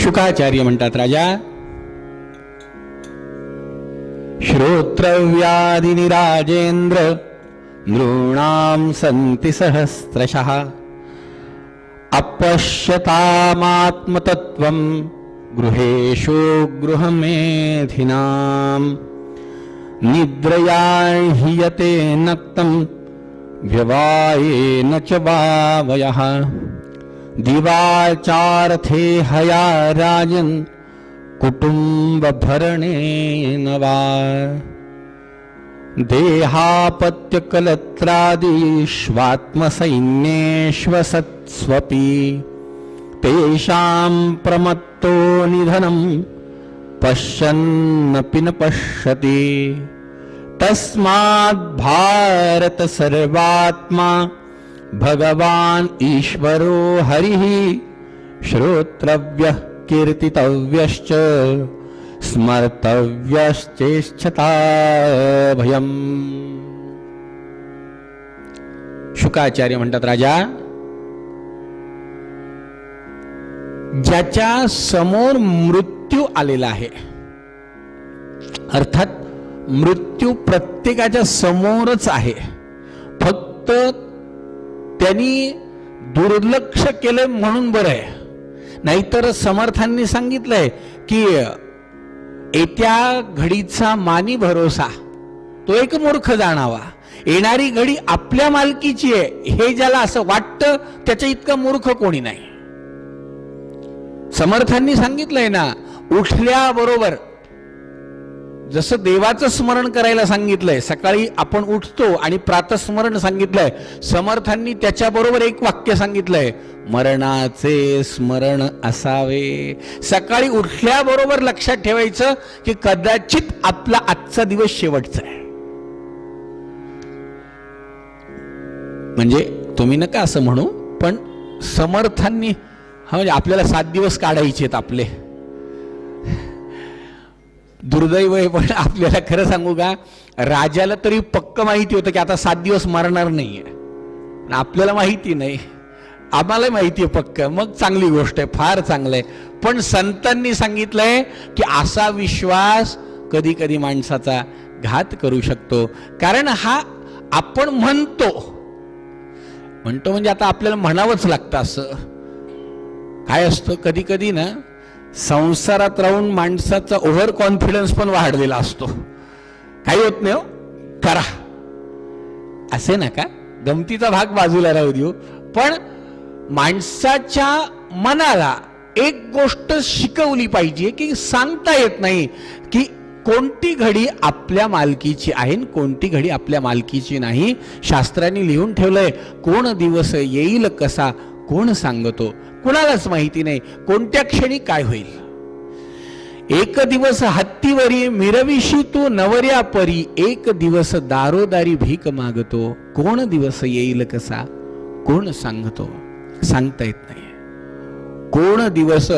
Speaker 1: शुकाचार्य म्हणतात, राजा श्रोत्रव्याधिनी राजेंद्र नृणां संति सहस्रशः अपश्यतामात्मतत्त्वं गृहेषु गृहमेधिनां निद्रया हीयते नक्तं व्यवायेन च वावयः दिवाचारथे हया राजन् कुटुम्बभरणेन वा देहापत्यकलत्रादिष्वात्मसैन्येष्वसत्स्वपि तेषां प्रमत्तो निधनं पश्यन्नपि न पश्यति तस्माद् भारत सर्वात्मा भगवान् ईश्वरो हरिः श्रोत्रव्यः कीर्तितव्यश्च स्मर्तव्यश्चेच्छता भयम्. शुकाचार्य म्हणतात, राजा ज्याच्या समोर मृत्यू आलेला आहे, अर्थात मृत्यू प्रत्येकाच्या समोरच आहे, फक्त त्यांनी दुर्लक्ष केले म्हणून बरं आहे, नाहीतर समर्थांनी सांगितलंय की येत्या घडीचा मानी भरोसा तो एक मूर्ख जाणावा. येणारी घडी आपल्या मालकीची आहे हे ज्याला असं वाटतं त्याच्या इतका मूर्ख कोणी नाही. समर्थांनी सांगितलंय ना, उठल्याबरोबर जसं देवाचं स्मरण करायला सांगितलंय, सकाळी आपण उठतो आणि प्रातस्मरण सांगितलंय, समर्थांनी त्याच्याबरोबर एक वाक्य सांगितलंय, मरणाचे स्मरण असावे. सकाळी उठल्याबरोबर लक्षात ठेवायचं की कदाचित आपला आजचा दिवस शेवटचा आहे. म्हणजे तुम्ही नका असं म्हणू, पण समर्थांनी म्हणजे आपल्याला 7 दिवस काढायचे आहेत आपले. दुर्दैव आहे, पण आपल्याला खरं सांगू का, राजाला तरी पक्क माहिती होतं की आता 7 दिवस मरणार नाहीये. आपल्याला माहिती नाही, आम्हाला माहिती आहे पक्क, मग चांगली गोष्ट आहे, फार चांगलं आहे. पण संतांनी सांगितलंय की असा विश्वास कधी कधी माणसाचा घात करू शकतो. कारण हा आपण म्हणतो म्हणजे आता आपल्याला म्हणावंच लागतं. असं काय असतं, कधी कधी ना संसारात राहून माणसाचा ओव्हर कॉन्फिडन्स पण वाढलेला असतो. काही होत नाही हो, करा असे नका, गमतीचा भाग बाजूला राहू देऊ. पण माणसाच्या मनाला एक गोष्ट शिकवली पाहिजे की सांगता येत नाही की कोणती घडी आपल्या मालकीची आहे, कोणती घडी आपल्या मालकीची नाही. शास्त्रांनी लिहून ठेवलंय, कोण दिवस येईल कसा कोण सांगतो, कुणालाच माहिती नाही कोणत्या क्षणी काय होईल. एक दिवस हत्तीवरी मिरविशी तू नवऱ्या परी, एक दिवस दारोदारी भीक मागतो, कोण दिवस येईल कसा कोण सांगतो. सांगता येत नाही कोण दिवस.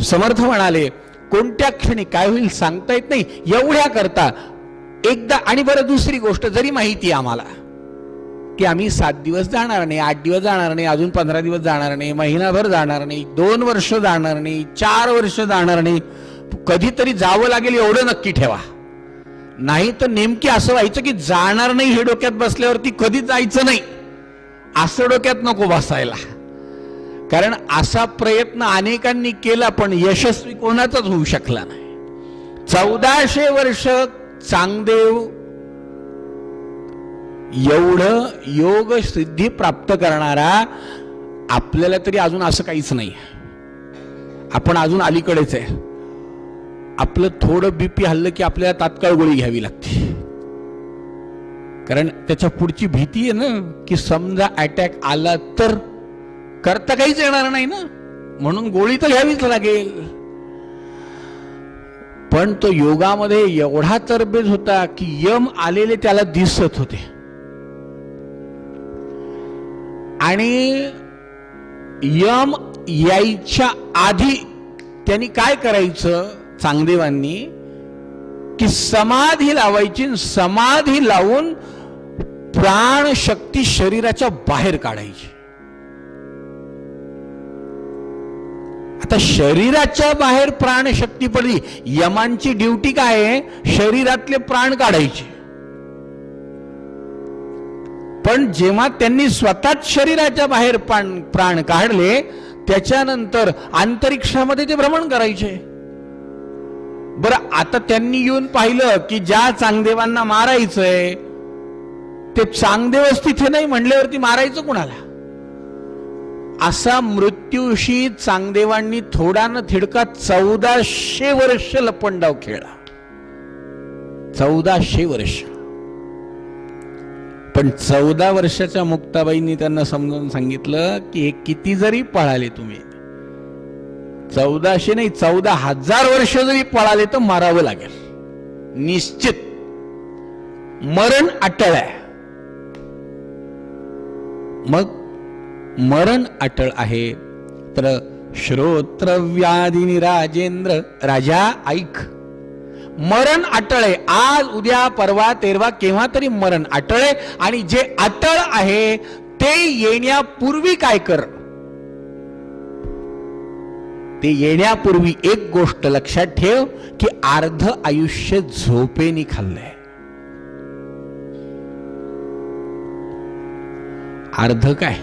Speaker 1: समर्थ म्हणाले, कोणत्या क्षणी काय होईल सांगता येत नाही. एवढ्या करता एकदा. आणि बरं, दुसरी गोष्ट, जरी माहिती आहे आम्हाला की आम्ही 7 दिवस जाणार नाही, 8 दिवस जाणार नाही, अजून 15 दिवस जाणार नाही, महिनाभर जाणार नाही, 2 वर्ष जाणार नाही, 4 वर्ष जाणार नाही, कधीतरी जावं लागेल एवढं नक्की ठेवा. नाही तर नेमकी असं व्हायचं की जाणार नाही हे डोक्यात बसल्यावरती कधी जायचं नाही असं डोक्यात नको बसायला. कारण असा प्रयत्न अनेकांनी केला पण यशस्वी कोणाचाच होऊ शकला नाही. 1400 वर्ष चांगदेव एवढं योग सिद्धी प्राप्त करणारा आपल्याला तरी अजून असं काहीच नाही. आपण अजून अलीकडेच आहे. आपलं थोडं बीपी हल्लं की आपल्याला तात्काळ गोळी घ्यावी लागते. कारण त्याच्या पुढची भीती आहे ना की समजा अटॅक आला तर करता काहीच येणार नाही ना, म्हणून गोळी तर घ्यावीच लागेल. पण तो योगामध्ये एवढा तरबेज होता की यम आलेले त्याला दिसत होते. आणि यम यायच्या आधी त्यांनी काय करायचं चांगदेवांनी की समाधी लावायची. समाधी लावून प्राण शक्ती शरीराच्या बाहेर काढायची. आता शरीराच्या बाहेर प्राणशक्ती पडली. यमांची ड्युटी काय आहे, शरीरातले प्राण काढायचे. पण जेव्हा त्यांनी स्वतःच शरीराच्या बाहेर प्राण काढले त्याच्यानंतर अंतरिक्षामध्ये ते भ्रमण करायचे. बरं, आता त्यांनी येऊन पाहिलं की ज्या चांगदेवांना मारायचंय ते चांगदेवच तिथे नाही म्हणल्यावरती मारायचं कुणाला. असा मृत्यूशी चांगदेवांनी थोडा न थिडका 1400 वर्ष लपंडाव खेळला. 1400 वर्ष. पण 14 वर्षाच्या मुक्ताबाईंनी त्यांना समजून सांगितलं की हे किती जरी पळाले तुम्ही, 1400 नाही 14,000 वर्ष जरी पळाले तर मारावं लागेल निश्चित. मरण अटळ आहे. मग मरण अटळ आहे तर श्रोत्रव्याधिनी राजेंद्र, राजा ऐक, मरण अटळ आहे. आज उद्या परवा तेरवा केव्हा तरी मरण अटळ आहे. आणि जे अटळ आहे ते येण्यापूर्वी काय कर, ते येण्यापूर्वी एक गोष्ट लक्षात ठेव की अर्ध आयुष्य झोपेनी खाल्लंय. अर्ध काय,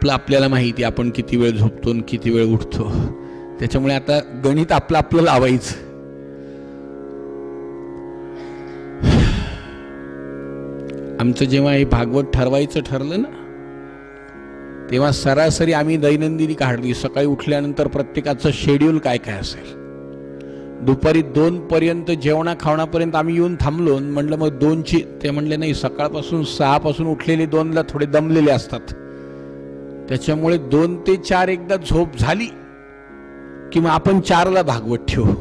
Speaker 1: आपल्याला माहिती आपण किती वेळ झोपतो आणि किती वेळ उठतो, त्याच्यामुळे आता गणित आपलं लावायचं. आमचं जेव्हा हे भागवत ठरवायचं ठरलं ना, तेव्हा सरासरी आम्ही दैनंदिनी काढली. सकाळी उठल्यानंतर प्रत्येकाचं शेड्यूल काय काय असेल. दुपारी 2 पर्यंत जेवणा खावणापर्यंत आम्ही येऊन थांबलो. म्हणलं मग 2ची, ते म्हणले नाही, सकाळपासून 6 पासून उठलेले 2ला थोडे दमलेले असतात, त्याच्यामुळे 2 ते 4 एकदा झोप झाली की मग आपण 4ला भागवत ठेवू.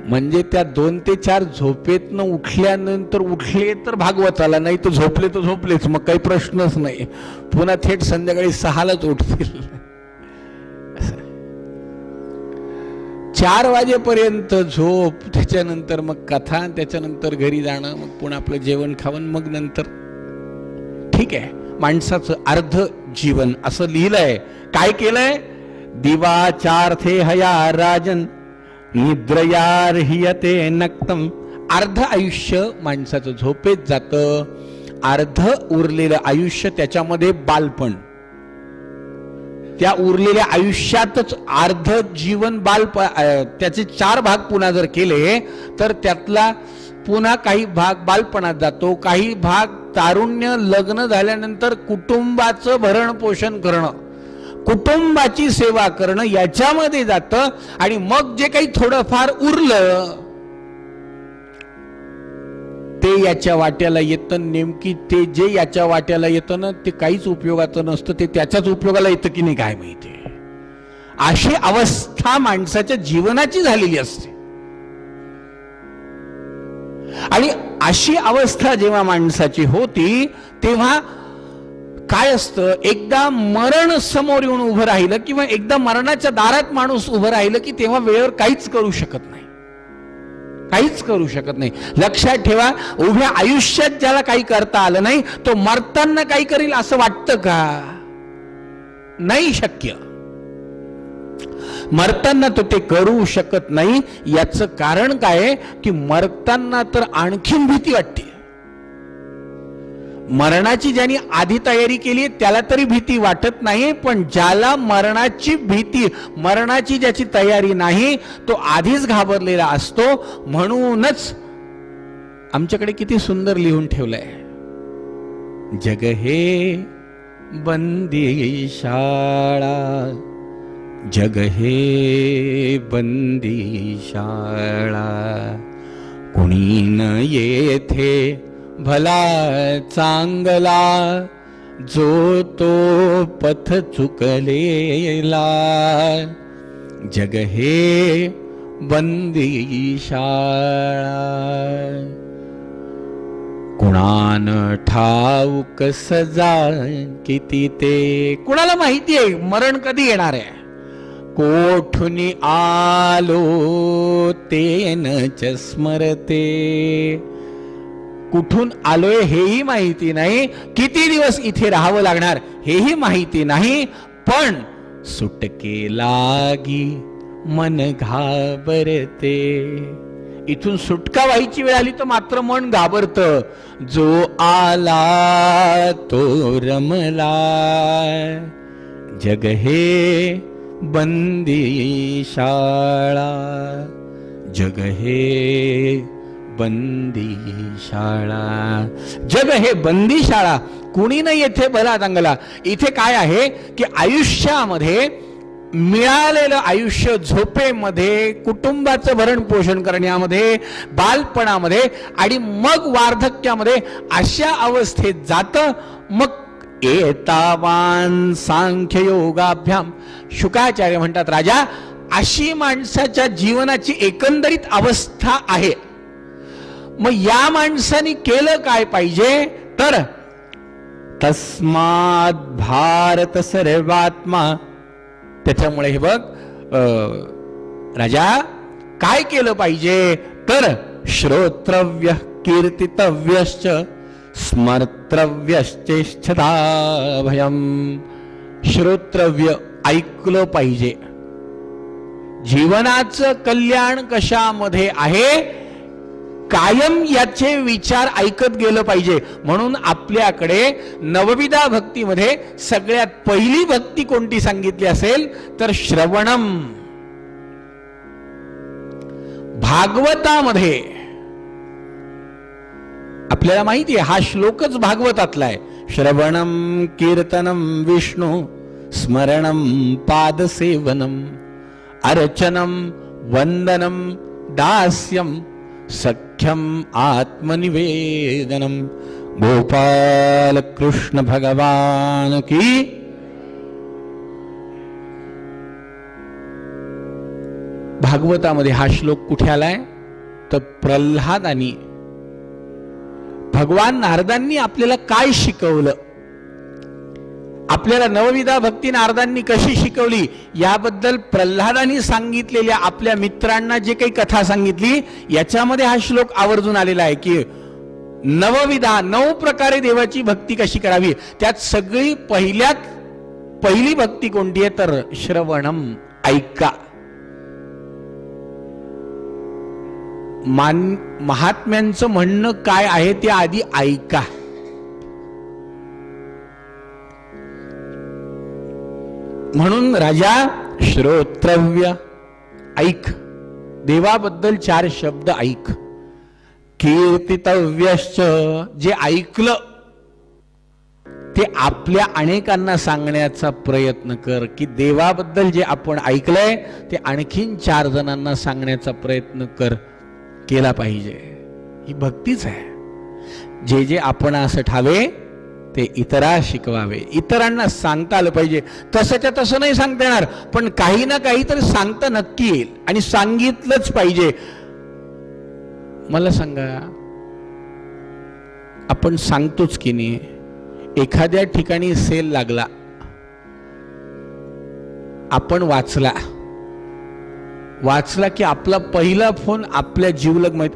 Speaker 1: म्हणजे त्या 2 ते 4 झोपेतनं उठल्यानंतर उठले तर भागवताला, नाही तर झोपलेच, मग काही प्रश्नच नाही. पुन्हा थेट संध्याकाळी 6लाच उठतील. 4 वाजेपर्यंत झोप, त्याच्यानंतर मग कथा, त्याच्यानंतर घरी जाणं, मग पुन्हा आपलं जेवण खावण, मग नंतर ठीक आहे. माणसाचं अर्ध जीवन असं लिहिलंय. काय केलंय? दिवाचार्थे हया राजन निद्रयार्ह्यते नक्तम. अर्ध आयुष्य माणसाचं झोपेत जातं, अर्ध उरलेलं आयुष्य त्याच्यामध्ये बालपण. त्या उरलेल्या आयुष्यातच अर्ध जीवन त्याचे 4 भाग पुन्हा जर केले तर त्यातला पुन्हा काही भाग बालपणात जातो, काही भाग तारुण्य, लग्न झाल्यानंतर कुटुंबाचं भरण पोषण करणं, कुटुंबाची सेवा करणं याच्यामध्ये जातं. आणि मग जे काही थोडंफार उरलं ते याच्या वाट्याला येतं. नेमकी ते जे याच्या वाट्याला येतं ना, ते काहीच उपयोगाचं नसतं, ते त्याच्याच उपयोगाला येतं की नाही काय माहिती. अशी अवस्था माणसाच्या जीवनाची झालेली असते. आणि अशी अवस्था जेव्हा माणसाची होती तेव्हा काय असतं, एकदा मरण समोर येऊन उभं राहिलं किंवा एकदा मरणाच्या दारात माणूस उभं राहिलं की तेव्हा वेळेवर काहीच करू शकत नाही, काहीच करू शकत नाही. लक्षात ठेवा, उभ्या आयुष्यात ज्याला काही करता आलं नाही तो मरताना काही करील असं वाटतं का? नाही शक्य. मरताना तो ते करू शकत नाही. याचं कारण काय की मरताना तर आणखीन भीती वाटते. मरणाची ज्यांनी आधी तयारी केली त्याला तरी भीती वाटत नाही, पण ज्याला मरणाची भीती, मरणाची ज्याची तयारी नाही तो आधीच घाबरलेला असतो. म्हणूनच आमच्याकडे किती सुंदर लिहून ठेवलंय, जग हे बंदी शाळा, जग हे बंदी शाळा, कुणी न येथे भला चांगला, जो तो पथ चुकलेला, जग हे बंदी शाळा, कुणान ठाऊक सजा किती ते. कुणाला माहिती आहे मरण कधी येणार आहे? कोठून आलो तेन च स्मरते. कुठून आलोय हेही माहिती नाही, किती दिवस इथे राहावं लागणार हेही माहिती नाही, पण सुटके लागी मन घाबरते. इथून सुटका व्हायची वेळ आली तर मात्र मन घाबरत. जो आला तो रमला, जग हे बंदी शाळा, जग हे बंदी शाळा, जग हे बंदी शाळा, कुणी नाही येथे भला चांगला. इथे काय आहे की आयुष्यामध्ये मिळालेलं आयुष्य झोपेमध्ये, कुटुंबाचं भरण पोषण करण्यामध्ये, बालपणामध्ये आणि मग वार्धक्यामध्ये अशा अवस्थेत जातं. मग एतावान सांख्य योगाभ्याम. शुकाचार्य म्हणतात, राजा अशी माणसाच्या जीवनाची एकंदरीत अवस्था आहे. मग या माणसाने केलं काय पाहिजे तर तस्मात् भारत सर्वात्मा. त्याच्यामुळे हे बघ राजा काय केलं पाहिजे तर श्रोत्रव्य कीर्तितव्यश्च स्मर्तव्यश्चेष्ठता भयम. श्रोत्रव्य ऐकलं पाहिजे. जीवनाचं कल्याण कशामध्ये आहे कायम याचे विचार ऐकत गेलं पाहिजे. म्हणून आपल्याकडे नवविधा भक्तीमध्ये सगळ्यात पहिली भक्ती कोणती सांगितली असेल तर श्रवणम. भागवतामध्ये आपल्याला माहिती आहे हा श्लोकच भागवतातला आहे. श्रवणम कीर्तनम विष्णू स्मरणम पादसेवनम अर्चनम वंदनम दास्यम सख्यम आत्मनिवेदनम. गोपाल कृष्ण भगवान की. भागवतामध्ये हा श्लोक कुठे आलाय तर प्रल्हादानी भगवान नारदांनी आपल्याला काय शिकवलं, आपल्याला नवविधा भक्ती नारदांनी कशी शिकवली याबद्दल प्रल्हादांनी सांगितलेल्या आपल्या मित्रांना जे काही कथा सांगितली याच्यामध्ये हा श्लोक आवर्जून आलेला आहे की नवविधा 9 प्रकारे देवाची भक्ती कशी करावी. त्यात सगळी पहिली भक्ती कोणती आहे तर श्रवणम, ऐका. महात्म्यांचं म्हणणं काय आहे ते आधी ऐका. म्हणून राजा श्रोत्रव्य, ऐक. देवाबद्दल 4 शब्द ऐक. कीर्तितव्यश्च, जे ऐकलं ते आपल्या अनेकांना सांगण्याचा प्रयत्न कर. की देवाबद्दल जे आपण ऐकलंय ते आणखीन 4 जणांना सांगण्याचा प्रयत्न केला पाहिजे. ही भक्तीच आहे. जे जे आपण असं ठावे ते इतरांना शिकवावे, इतरांना सांगता आलं पाहिजे. तसंच्या तसं नाही सांगता येणार पण काही ना काहीतरी सांगता नक्की येईल आणि सांगितलंच पाहिजे. मला सांगा, आपण सांगतोच की नाही. एखाद्या ठिकाणी सेल लागला, आपण वाचला की आपला पहिला फोन आपल्या जीवलग माहित,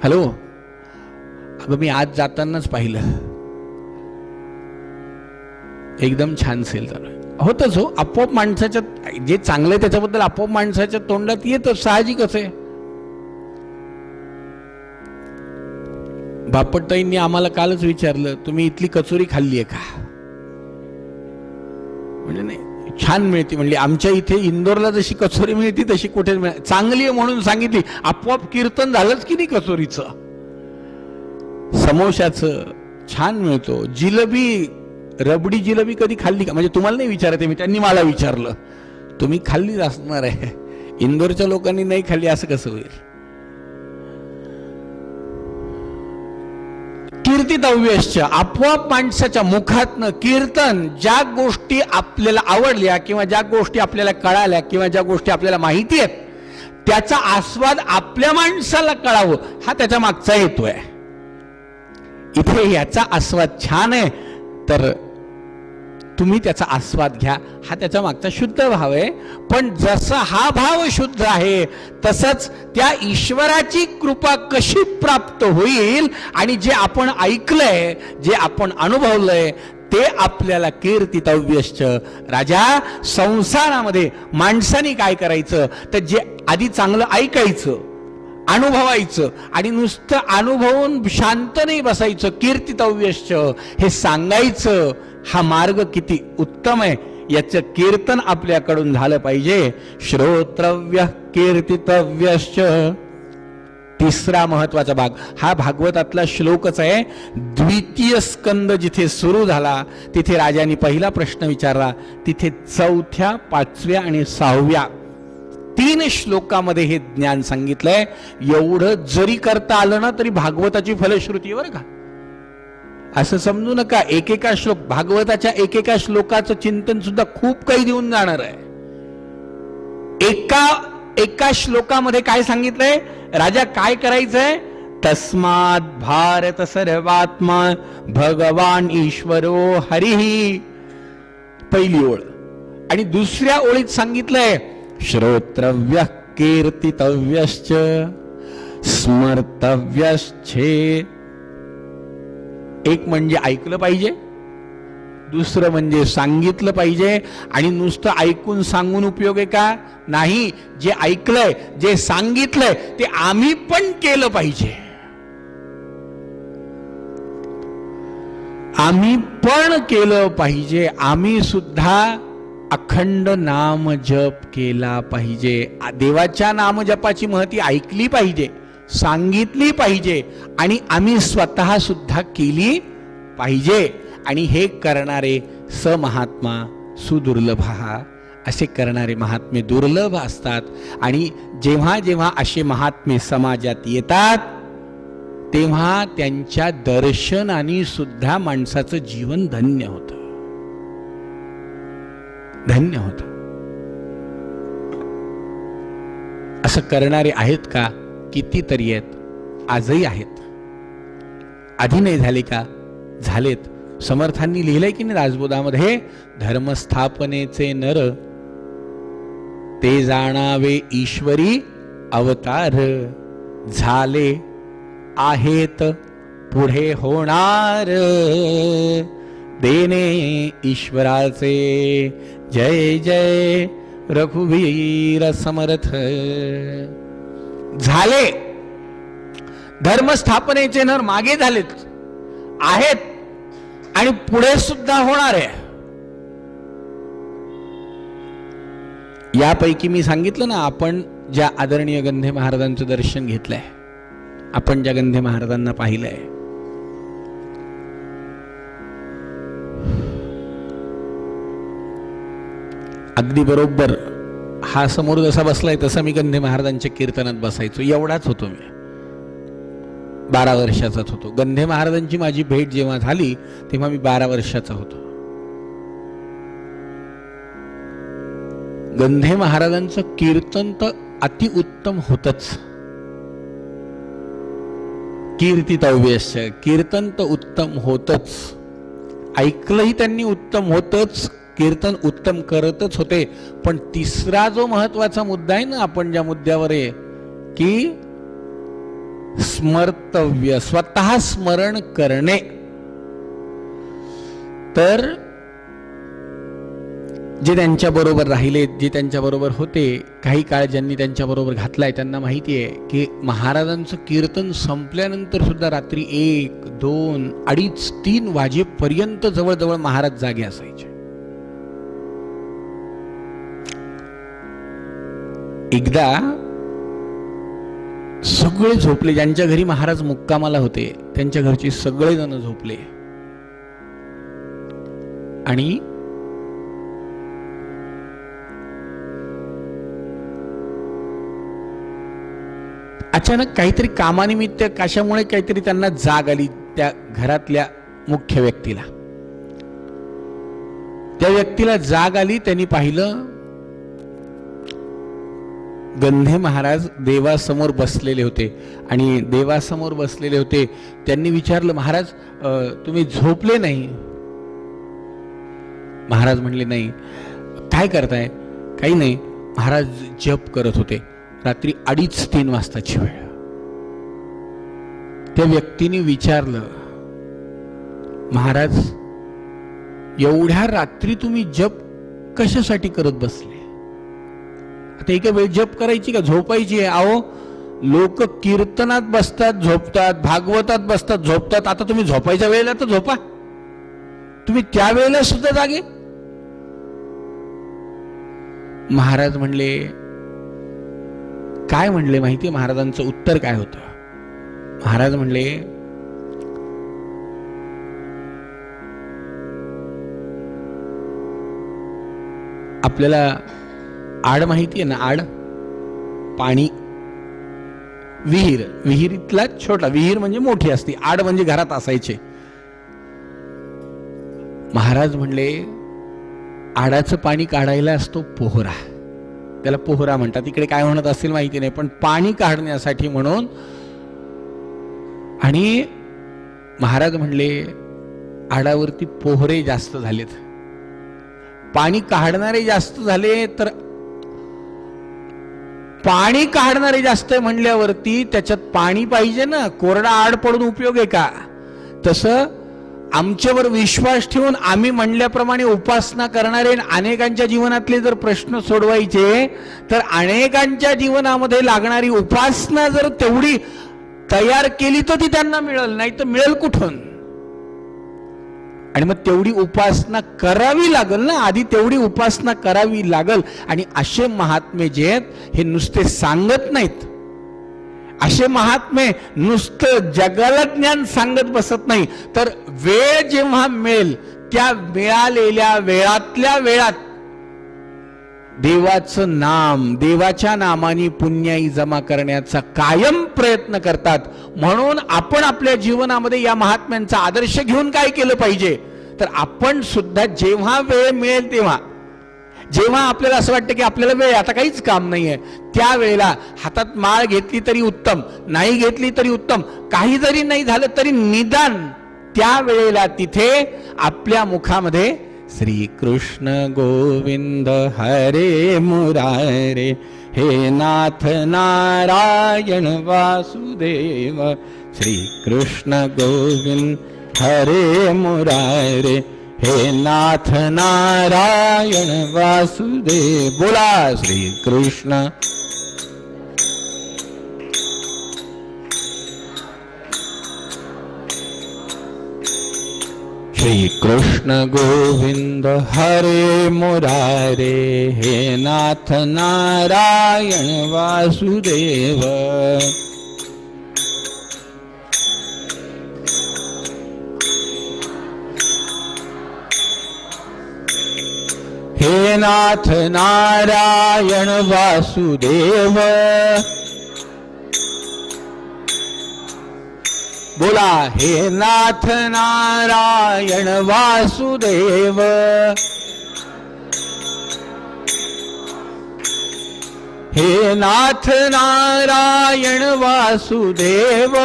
Speaker 1: हॅलो अगं मी आज जातानाच पाहिलं, एकदम छान सेल चालू आहे. होतच हो, आपोआप माणसाच्या जे चांगलं आहे त्याच्याबद्दल आपोआप माणसाच्या तोंडात येतं, साहजिकच आहे. बापटताईंनी आम्हाला कालच विचारलं तुम्ही इथली कचोरी खाल्ली आहे का, म्हणजे नाही छान मिळते म्हणली. आमच्या इथे इंदोरला जशी कचोरी मिळते तशी कुठे चांगली आहे म्हणून सांगितली. आपोआप कीर्तन झालंच की नाही कचोरीचं. समोशाचं छान मिळतो. जिलेबी, रबडी जिलेबी कधी खाल्ली का, म्हणजे तुम्हाला नाही विचारते मी, त्यांनी मला विचारलं. तुम्ही खाल्लीच असणार आहे, इंदोरच्या लोकांनी नाही खाल्ली असं कसं होईल. कीर्तितव्यश्च, आपोआप माणसाच्या मुखातनं कीर्तन, ज्या गोष्टी आपल्याला आवडल्या किंवा ज्या गोष्टी आपल्याला कळाल्या किंवा ज्या गोष्टी आपल्याला माहिती आहेत त्याचा आस्वाद आपल्या माणसाला कळावं हा त्याच्या मागचा हेतू आहे. इथे याचा आस्वाद छान आहे तर तुम्ही त्याचा आस्वाद घ्या, हा त्याच्या मागचा शुद्ध भाव आहे. पण जसा हा भाव शुद्ध आहे तसंच त्या ईश्वराची कृपा कशी प्राप्त होईल आणि जे आपण ऐकलंय, जे आपण अनुभवलंय ते आपल्याला कीर्तितव्यश्च. राजा, संसारामध्ये माणसाने काय करायचं तर जे आधी चांगलं ऐकायचं, अनुभवायचं आणि नुसतं अनुभवून शांत नाही बसायचं. कीर्तितव्यश्च, हे सांगायचं. हा मार्ग किती उत्तम आहे, याचं कीर्तन आपल्याकडून झालं पाहिजे. श्रोत्रव्य कीर्तितव्यश्च. तिसरा महत्वाचा भाग हा भागवतातला श्लोकच आहे. द्वितीय स्कंद जिथे सुरू झाला तिथे राजाने पहिला प्रश्न विचारला, तिथे 4थ्या 5व्या आणि 6व्या 3 श्लोकामध्ये हे ज्ञान सांगितलंय. एवढं जरी करता आलं ना तरी भागवताची फलश्रुती बरं का. असं समजू नका एकेका श्लोक, भागवताच्या एकेका श्लोकाचं चिंतन सुद्धा खूप काही देऊन जाणार आहे. एका श्लोकामध्ये काय सांगितलंय, राजा काय करायचंय, तस्मात् भारत सर्वात्मा भगवान ईश्वरो हरिही, पहिली ओळ. आणि दुसऱ्या ओळीत सांगितलंय श्रोत्रव्य कीर्तितव्यश्च स्मर्तव्यश्चे. एक म्हणजे ऐकलं पाहिजे, दुसरं म्हणजे सांगितलं पाहिजे. आणि नुसतं ऐकून सांगून उपयोग आहे का? नाही. जे ऐकलंय, जे सांगितलंय ते आम्ही पण केलं पाहिजे. आम्ही पण केलं पाहिजे. आम्ही सुद्धा अखंड नाम जप केला पाहिजे. देवाच्या नामजपाची महती ऐकली पाहिजे, सांगितली पाहिजे आणि आम्ही स्वतः सुद्धा केली पाहिजे. आणि हे करणारे समहात्मा सुदुर्लभ, असे करणारे महात्मे दुर्लभ असतात. आणि जेव्हा जेव्हा असे महात्मे समाजात येतात तेव्हा त्यांच्या दर्शनाने सुद्धा माणसाचं जीवन धन्य होतं, धन्य होतं. असं करणारे आहेत का? कितीतरी आहेत, आजही आहेत. आधी नाही झाले का? झालेत. समर्थांनी लिहिलंय की नाही राजबोधामध्ये, धर्मस्थापनेचे नर ते जाणावे ईश्वरी अवतार, झाले आहेत पुढे होणार, देणे ईश्वराचे जय जय रघुवीर समर्थ. झाले धर्मस्थापनेचे नर, मागे झालेत, आहेत आणि पुढे सुद्धा होणार आहे. यापैकी मी सांगितलं ना, आपण ज्या आदरणीय गंधे महाराजांचं दर्शन घेतलंय, आपण ज्या गंधे महाराजांना पाहिलंय, अगदी बरोबर हा समोर जसा बसलाय तसा मी गंधे महाराजांच्या कीर्तनात बसायचो. एवढाच होतो मी, 12 वर्षाचाच होतो. गंधे महाराजांची माझी भेट जेव्हा झाली तेव्हा मी 12 वर्षाचा होतो. गंधे महाराजांचं कीर्तन तर अतिउत्तम होतच. कीर्तितव्यस्य, कीर्तन तर उत्तम होतच. ऐकलंही त्यांनी उत्तम होतच, कीर्तन उत्तम करतच होते. पण तिसरा जो महत्वाचा मुद्दा आहे ना, आपण ज्या मुद्द्यावर आहे की स्मर्तव्य, स्वतः स्मरण करणे, तर जे त्यांच्या बरोबर राहिले, जे त्यांच्या बरोबर होते, काही काळ ज्यांनी त्यांच्या बरोबर घातलाय त्यांना माहिती आहे की महाराजांचं कीर्तन संपल्यानंतर सुद्धा रात्री 1, 2, 2:30, 3 वाजेपर्यंत जवळजवळ महाराज जागे असायचे. एकदा सगळे झोपले, ज्यांच्या घरी महाराज मुक्कामाला होते त्यांच्या घरचे सगळे जण झोपले. आणि अचानक काहीतरी कामानिमित्त कशामुळे काहीतरी त्यांना जाग आली त्या घरातल्या मुख्य व्यक्तीला. त्या व्यक्तीला जाग आली, त्यांनी पाहिलं गंधे महाराज देवासमोर बसलेले होते. आणि देवासमोर बसलेले होते, त्यांनी विचारलं, महाराज तुम्ही झोपले नाही? महाराज म्हणले, नाही. काय करताय? काही नाही महाराज, जप करत होते. रात्री 2:30-3 वाजताची वेळ. त्या व्यक्तीने विचारलं, महाराज एवढ्या रात्री तुम्ही जप कशासाठी करत बसले? आता एका वेळ जप करायची का झोपायची आहे? अहो, लोक कीर्तनात बसतात झोपतात, भागवतात बसतात झोपतात. आता तुम्ही झोपायच्या वेळेला तर झोपा, तुम्ही त्या वेळेला सुद्धा जागे. महाराज म्हणले, काय म्हणले माहितीये महाराजांचं उत्तर काय होतं? महाराज म्हणले, आपल्याला आड माहिती आहे ना? आड पाणी, विहीर, विहिरीतला छोटा, विहीर म्हणजे मोठी असते, आड म्हणजे घरात असायचे. महाराज म्हणले, आडाचं पाणी काढायला असतो पोहरा, त्याला पोहरा म्हणतात. इकडे काय म्हणत असेल माहिती नाही, पण पाणी काढण्यासाठी म्हणून. आणि महाराज म्हणले, आडावरती पोहरे जास्त झालेत, पाणी काढणारे जास्त झाले, तर पाणी काढणारे जास्त म्हणल्यावरती त्याच्यात पाणी पाहिजे ना, कोरडा आड पडून उपयोग आहे का? तसं आमच्यावर विश्वास ठेवून आम्ही म्हणल्याप्रमाणे उपासना करणारे अनेकांच्या जीवनातले जर प्रश्न सोडवायचे तर अनेकांच्या जीवनामध्ये लागणारी उपासना जर तेवढी तयार केली तर ती त्यांना मिळेल, नाही तर मिळेल कुठून? आणि मग तेवढी उपासना करावी लागल ना, आधी तेवढी उपासना करावी लागल. आणि असे महात्मे जे आहेत हे नुसते सांगत नाहीत, असे महात्मे नुसतं जगाला ज्ञान सांगत बसत नाही, तर वेळ जेव्हा मिळेल त्या मिळालेल्या वेळातल्या वेळात देवाचं नाम, देवाच्या नामाने पुण्याई जमा करण्याचा कायम प्रयत्न करतात. म्हणून आपण आपल्या जीवनामध्ये या महात्म्यांचा आदर्श घेऊन काय केलं पाहिजे, तर आपण सुद्धा जेव्हा वेळ मिळेल तेव्हा, जेव्हा आपल्याला असं वाटतं की आपल्याला वेळ आता काहीच काम नाहीये, त्यावेळेला हातात माळ घेतली तरी उत्तम, नाही घेतली तरी उत्तम, काही जरी नाही झालं तरी निदान त्यावेळेला तिथे आपल्या मुखामध्ये श्री कृष्ण गोविंद हरे मुरारे हे नाथ नारायण वासुदेव, श्री कृष्ण गोविंद हरे मुरारे हे नाथ नारायण वासुदेव. बोला श्री कृष्ण श्री कृष्ण गोविंद हरे मुरारे हे नाथ नारायण वासुदेव. हे नाथ नारायण वासुदेव. बोला हे नाथ नारायण वासुदेव. हे नाथ नारायण वासुदेव.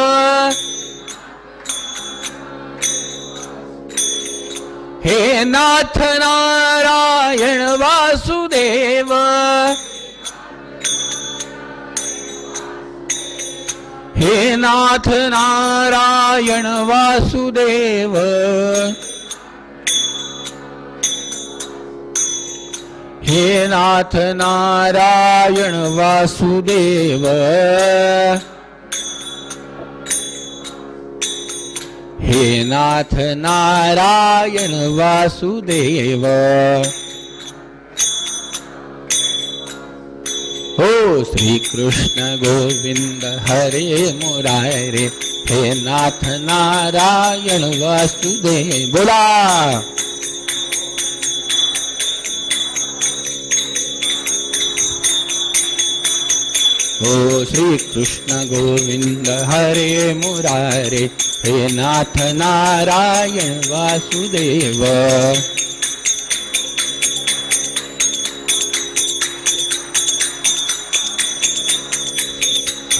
Speaker 1: हे नाथ नारायण वासुदेव. हे नाथ नारायण वासुदेव. हे नाथ नारायण वासुदेव. हे नाथ नारायण वासुदेव. हो श्री कृष्ण गोविंद हरे मुरारे हे नाथ नारायण वासुदेव. बोला हो श्री कृष्ण गोविंद हरे मुरारे हे नाथ नारायण वासुदेव.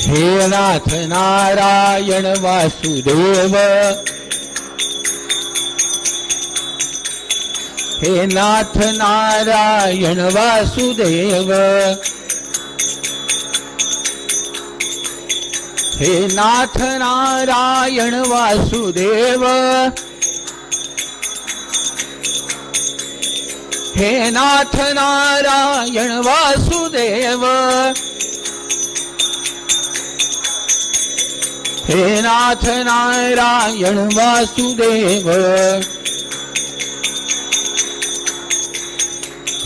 Speaker 1: हे नाथ नारायण वासुदेव. हे नाथ नारायण वासुदेव. हे नाथ नारायण वासुदेव. हे नाथ नारायण वासुदेव. हे नाथ नारायण वासुदेव.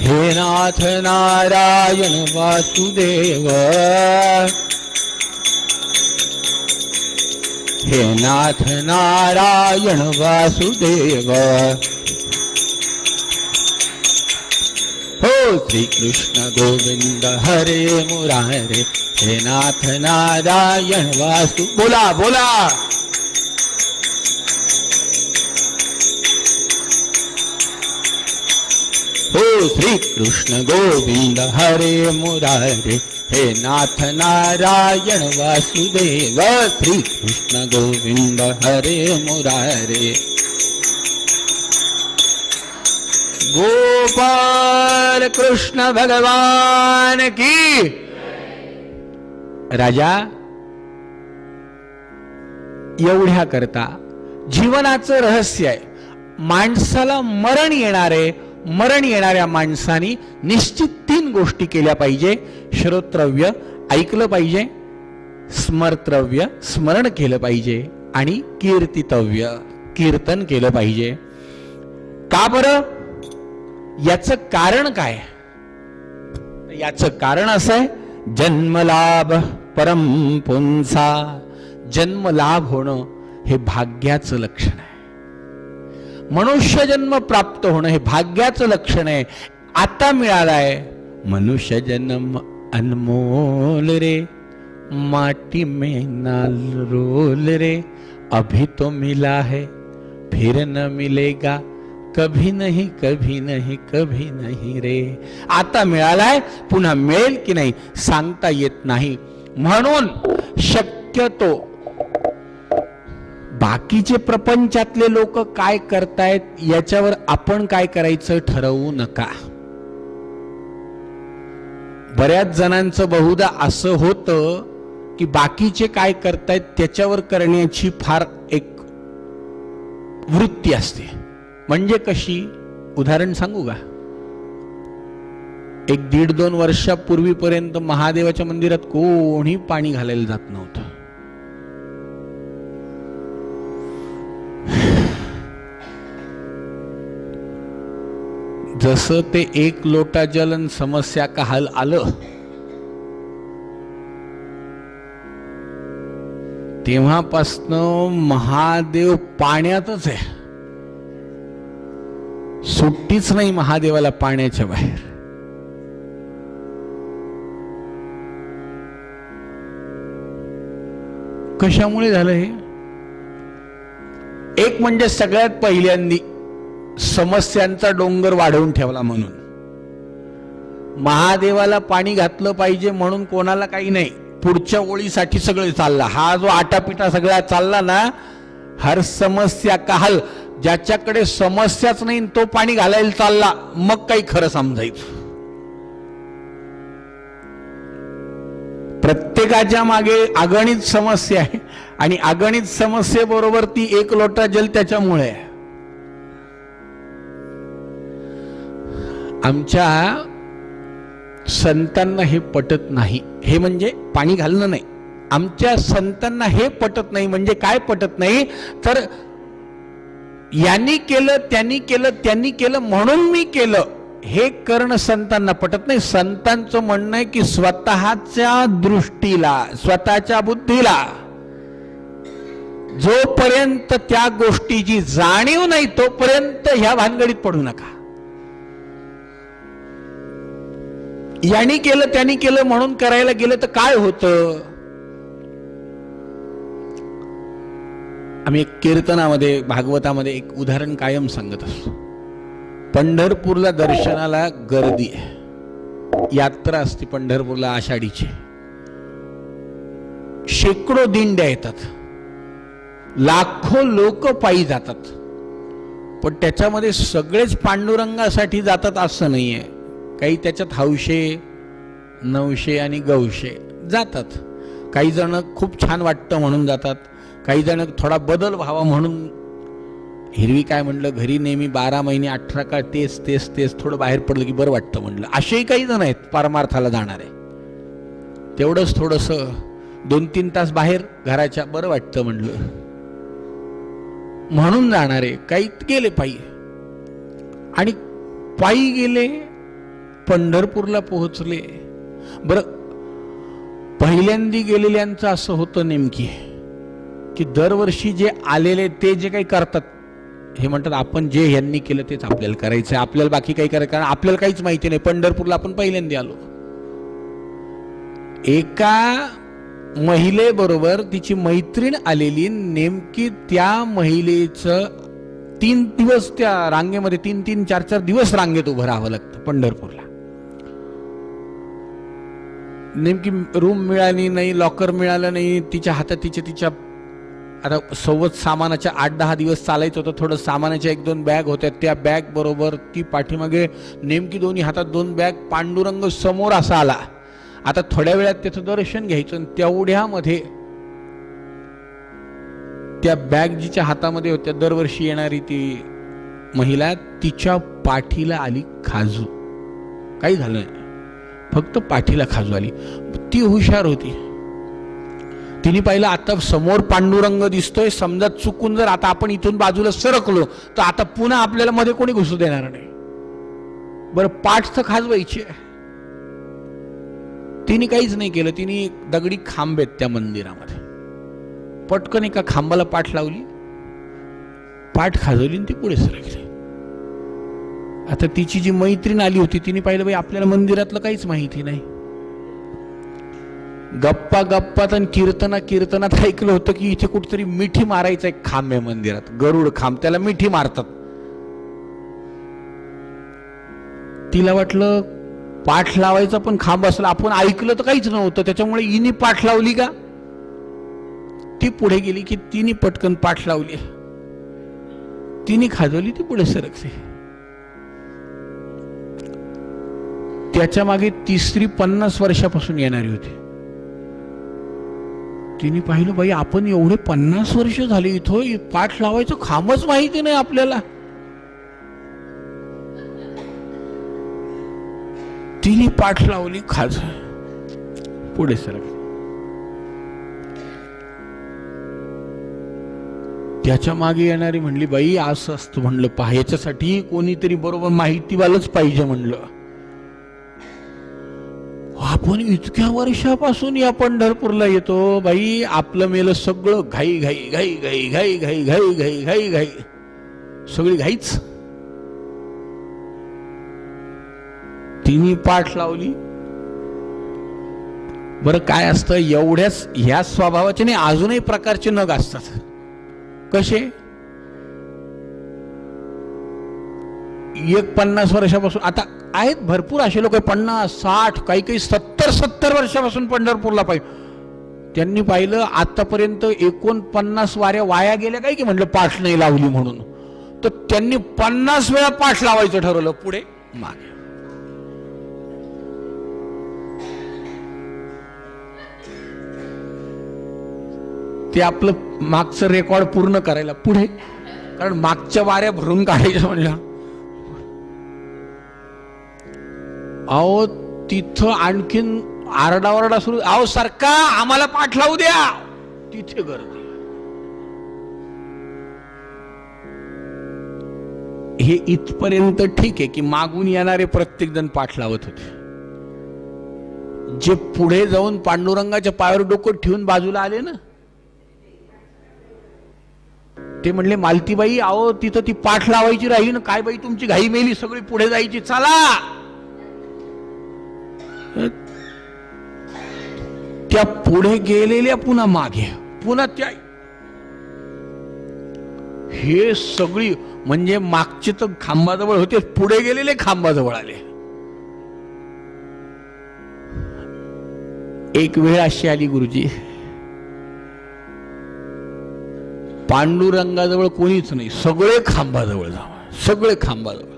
Speaker 1: हे नाथ नारायण वासुदेव. हे नाथ नारायण वासुदेव. हो श्री कृष्ण गोविंद हरे मुरारे हे नाथ नारायण वासु. बोला बोला हो श्री कृष्ण गोविंद हरे मुरारे हे नाथ नारायण वासुदेव. श्री कृष्ण गोविंद हरे मुरारे. गोपाल कृष्ण भगवान की. राजा एवढ्या करता जीवनाचं रहस्य आहे. माणसाला मरण येणाऱ्या माणसानी निश्चित 3 गोष्टी केल्या पाहिजे. श्रोत्रव्य ऐकलं पाहिजे, स्मर्तव्य स्मरण केलं पाहिजे आणि कीर्तितव्य कीर्तन केलं पाहिजे. का बरं? याचं कारण काय? याचं कारण असं आहे, जन्मलाभ परम पुंसा. जन्मलाभ होणं हे भाग्याचं लक्षण आहे. मनुष्य जन्म प्राप्त होणं हे भाग्याचं लक्षण आहे. आता मिळालाय मनुष्य जन्म अनमोल रे, माटी में नाल रोल रे, अभी तो मिला है फिर न मिलेगा, कभी नहीं कभी नहीं कभी नहीं रे. आता मिळालाय, पुन्हा मिळेल की नाही सांगता येत नाही. म्हणून शक्यतो बाकीचे प्रपंचातले लोक काय करतायत याच्यावर आपण काय करायचं ठरवू नका. बऱ्याच जणांचं बहुधा असं होतं की बाकीचे काय करतायत त्याच्यावर करण्याची फार एक वृत्ती असते. म्हणजे कशी? उदाहरण सांगू का? 1-1.5-2 वर्षापूर्वीपर्यंत महादेवाच्या मंदिरात कोणी पाणी घालायला जात नव्हतं. जसं ते 1 लोटा जलन समस्या का हल आलं, तेव्हापासनं महादेव पाण्यातच आहे. सुट्टीच नाही महादेवाला पाण्याच्या बाहेर. कशामुळे झालं हे? एक म्हणजे सगळ्यात पहिल्यांदी समस्यांचा डोंगर वाढवून ठेवला. म्हणून महादेवाला पाणी घातलं पाहिजे म्हणून कोणाला काही नाही, पुढच्या ओळीसाठी सगळं चालला. हा जो आटापिटा सगळा चालला ना, हर समस्या का हल. ज्याच्याकडे समस्याच नाही तो पाणी घालायला चालला, मग काही खरं समजायचं. प्रत्येकाच्या मागे अगणित समस्या आहे आणि अगणित समस्येबरोबर ती 1 लोटा जल त्याच्यामुळे आहे. आमच्या संतांना हे पटत नाही. हे म्हणजे पाणी घालणं नाही. आमच्या संतांना हे पटत नाही. म्हणजे काय पटत नाही? तर यांनी केलं, त्यांनी केलं, त्यांनी केलं म्हणून मी केलं, हे करणं संतांना पटत नाही. संतांचं म्हणणं आहे की स्वतःच्या दृष्टीला, स्वतःच्या बुद्धीला जोपर्यंत त्या गोष्टीची जाणीव नाही तोपर्यंत ह्या भानगडीत पडू नका. यांनी केलं, त्यांनी केलं म्हणून करायला गेलं तर काय होतं? आम्ही एक कीर्तनामध्ये, भागवतामध्ये एक उदाहरण कायम सांगत असतो. पंढरपूरला दर्शनाला गर्दी आहे. यात्रा असते पंढरपूरला आषाढीची. शेकडो दिंड्या येतात, लाखो लोक पायी जातात. पण त्याच्यामध्ये सगळेच पांडुरंगासाठी जातात असं नाहीये. काही त्याच्यात हौशे, नवशे आणि गौशे जातात. काही जण खूप छान वाटतं म्हणून जातात, काही जण थोडा बदल व्हावा म्हणून. हिरवी काय म्हणलं, घरी नेहमी 12 महिने 18 काळ तेच तेच तेच, थोडं बाहेर पडलं की बरं वाटतं म्हणलं. असेही काही जण आहेत पारमार्थाला जाणारे. तेवढंच थोडंसं 2-3 तास बाहेर घराच्या बरं वाटतं म्हणलं म्हणून जाणारे. काही गेले पायी आणि पायी गेले, पंढरपूरला पोहोचले. बरं, पहिल्यांदी गेलेल्यांचं असं होतं नेमकी की दरवर्षी जे आलेले ते जे काही करतात, हे म्हणतात आपण जे ह्यांनी केलं तेच आपल्याला करायचं आहे, आपल्याला बाकी काही करायचं. कारण आपल्याला काहीच माहिती नाही. पंढरपूरला आपण पहिल्यांदा आलो. एका महिलेबरोबर तिची मैत्रीण आलेली, नेमकी त्या महिलेचं 3 दिवस त्या रांगेमध्ये, 3-3, 4-4 दिवस रांगेत उभं राहावं लागतं पंढरपूरला. नेमकी रूम मिळाली नाही, लॉकर मिळालं नाही. तिच्या हातात तिच्या आता सोबत सामानाच्या 8-10 दिवस चालायचं होतं. थोडं सामानाच्या 1-2 बॅग होत्या. त्या बॅग बरोबर ती पाठीमागे नेमकी दोन्ही हातात 2 बॅग. पांडुरंग समोर असा आला. आता थोड्या वेळात त्याचं दर्शन घ्यायचं. तेवढ्यामध्ये त्या बॅग जिच्या हातामध्ये होत्या, दरवर्षी येणारी ती महिला तिच्या पाठीला आली खाजू, काही झालं नाही, फक्त पाठीला खाजू आली. ती हुशार होती. तिने पाहिलं आता समोर पांडुरंग दिसतोय, समजा चुकून जर आता आपण इथून बाजूला सरकलो तर आता पुन्हा आपल्याला मध्ये कोणी घुसू देणार नाही. बरं, पाठ तर खाजवायची आहे. तिने काहीच नाही केलं. तिने दगडी खांब आहेत त्या मंदिरामध्ये, पटकन एका खांबाला पाठ लावली, पाठ खाजवली आणि ती पुढे सरकली. आता तिची जी मैत्रीण आली होती तिने पाहिलं बाई आपल्याला मंदिरातलं काहीच माहिती नाही. गप्पा गप्पात आणि कीर्तनात ऐकलं होतं की इथे कुठेतरी मिठी मारायचा एक खांब आहे मंदिरात, गरुड खांब, त्याला मिठी मारतात. तिला वाटलं पाठ लावायचा पण खांब असला, आपण ऐकलं तर काहीच नव्हतं, त्याच्यामुळे हिने पाठ लावली का. ती पुढे गेली की तिने पटकन पाठ लावली, तिने खाजवली, ती पुढे सरकली. त्याच्या मागे तिसरी 50 वर्षापासून येणारी होती. तिने पाहिलं बाई आपण एवढे 50 वर्ष झाले इथं, पाठ लावायचं खांबच माहिती नाही आपल्याला. तिने पाठ लावली, खाज पुढे सरकली. त्याच्या मागे येणारी म्हणली बाई असं असतं. म्हणलं पहा, याच्यासाठी कोणीतरी बरोबर माहितीवालच पाहिजे. म्हणलं आपण इतक्या वर्षापासून या पंढरपूरला येतो बाई, आपलं मेलं सगळं घाई घाई घाई घाई घाई घाई घाई घाई घाई घाई, सगळी घाईच. तिने पाठ लावली. बरं काय असतं, एवढ्याच ह्या स्वभावाचे नाही अजूनही प्रकारचे नग असतात. कसे, एक 50 वर्षापासून, आता आहेत भरपूर असे लोक 50, 60, काही काही 70 वर्षापासून पंढरपूरला पाहिजे. त्यांनी पाहिलं आतापर्यंत 49 वाऱ्या वाया गेल्या काय की म्हणलं पाठ नाही लावली म्हणून, तर त्यांनी 50 वेळा पाठ लावायचं ठरवलं, पुढे मागे. ते आपलं मागचं रेकॉर्ड पूर्ण करायला पुढे, कारण मागच्या वाऱ्या भरून काढायच्या म्हणल्या. अहो तिथं आणखीन आरडाओरडा सुरू, अहो सरका आम्हाला पाठ लावू द्या, तिथे गर्दी. हे इथपर्यंत ठीक आहे की मागून येणारे प्रत्येक जण पाठ लावत होते. जे पुढे जाऊन पांडुरंगाच्या पायावर डोकं ठेवून बाजूला आले ना, ते म्हणले मालतीबाई अहो तिथं ती पाठ लावायची राहील ना, काय बाई तुमची घाई मेली, सगळी पुढे जायची, चला. त्या पुढे गेलेल्या पुन्हा मागे, पुन्हा त्या, हे सगळी म्हणजे मागचे तर खांबाजवळ होते, पुढे गेलेले खांबाजवळ आले. एक वेळ अशी आली गुरुजी, पांडुरंगाजवळ कोणीच नाही, सगळे खांबाजवळ जावं, सगळे खांबाजवळ.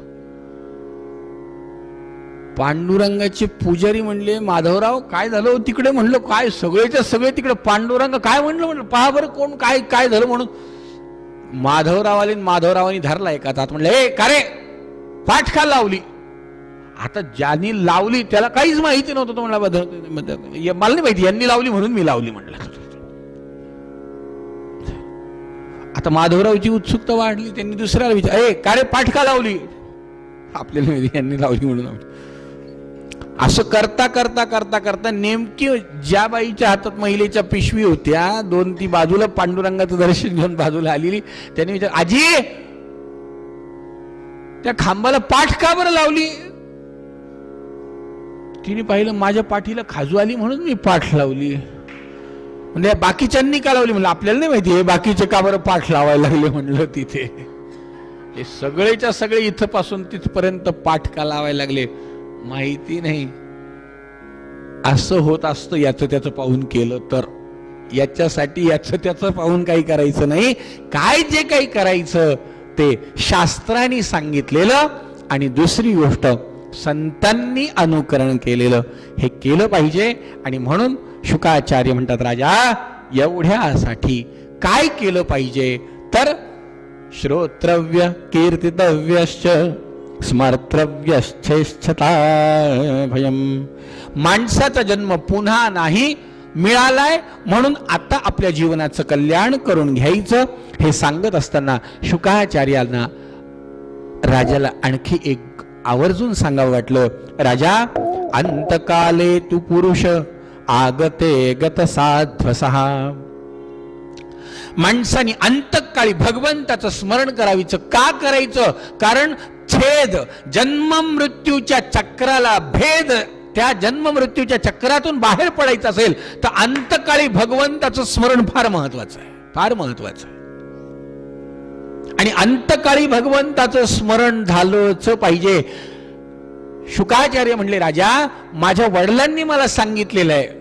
Speaker 1: पांडुरंगाचे पुजारी म्हणले माधवराव काय झालं तिकडे. म्हणलं काय सगळेच्या सगळे तिकडे, पांडुरंग काय म्हणलं. म्हणलं पहा बरं कोण काय काय झालं म्हणून. माधवरावांनी धरला एका हातात, म्हणलं ए का रे पाठ का लावली. आता ज्यांनी लावली त्याला काहीच माहिती नव्हतं. तो म्हणला मला नाही माहिती, यांनी लावली म्हणून मी लावली म्हणलं. आता माधवरावची उत्सुकता वाढली, त्यांनी दुसऱ्याला विचार, ए का रे पाठ का लावली. आपल्याला माहिती यांनी लावली म्हणून. असं करता करता करता करता नेमकी ज्या बाईच्या हातात महिलेच्या पिशवी होत्या दोन, ती बाजूला पांडुरंगाचं दर्शन घेऊन बाजूला आलेली, त्यांनी विचार, आजी त्या खांबाला पाठ का बरं लावली. तिने पाहिलं माझ्या पाठीला खाजू आली म्हणून मी पाठ लावली. म्हणजे बाकीच्यांनी का लावली. म्हणलं आपल्याला नाही माहिती हे बाकीचे का बरं पाठ लावायला लागले. म्हणलं तिथे हे सगळेच्या सगळे इथं पासून तिथपर्यंत पाठ का लावायला लागले माहिती नाही. असं होत असतं याचं त्याचं पाहून केलं तर. याच्यासाठी याचं त्याचं पाहून काही करायचं नाही. काय जे काही करायचं ते शास्त्रांनी सांगितलेलं आणि दुसरी गोष्ट संतांनी अनुकरण केलेलं हे केलं पाहिजे. आणि म्हणून शुकाचार्य म्हणतात, राजा एवढ्यासाठी काय केलं पाहिजे तर श्रोत्रव्य कीर्तितव्यश्च स्मर्तव्यश्चेच्छता भयम. माणसाचा जन्म पुन्हा नाही मिळालाय, म्हणून आता आपल्या जीवनाचं कल्याण करून घ्यायचं हे सांगत असताना शुकाचार्यांना राजाला आणखी एक आवर्जून सांगावं वाटलं. राजा, अंतकाले तू पुरुष आगते गत साध्वसहा. माणसाने अंतकाळी भगवंताचं स्मरण करायचं. का करायचं? कारण छेद, जन्म मृत्यूच्या चक्राला भेद, त्या जन्म मृत्यूच्या चक्रातून बाहेर पडायचं असेल तर अंतकाळी भगवंताचं स्मरण फार महत्वाचं आहे, फार महत्वाचं आहे. आणि अंतकाळी भगवंताचं स्मरण झालंच पाहिजे. शुकाचार्य म्हणले, राजा, माझ्या वडिलांनी मला सांगितलेलं आहे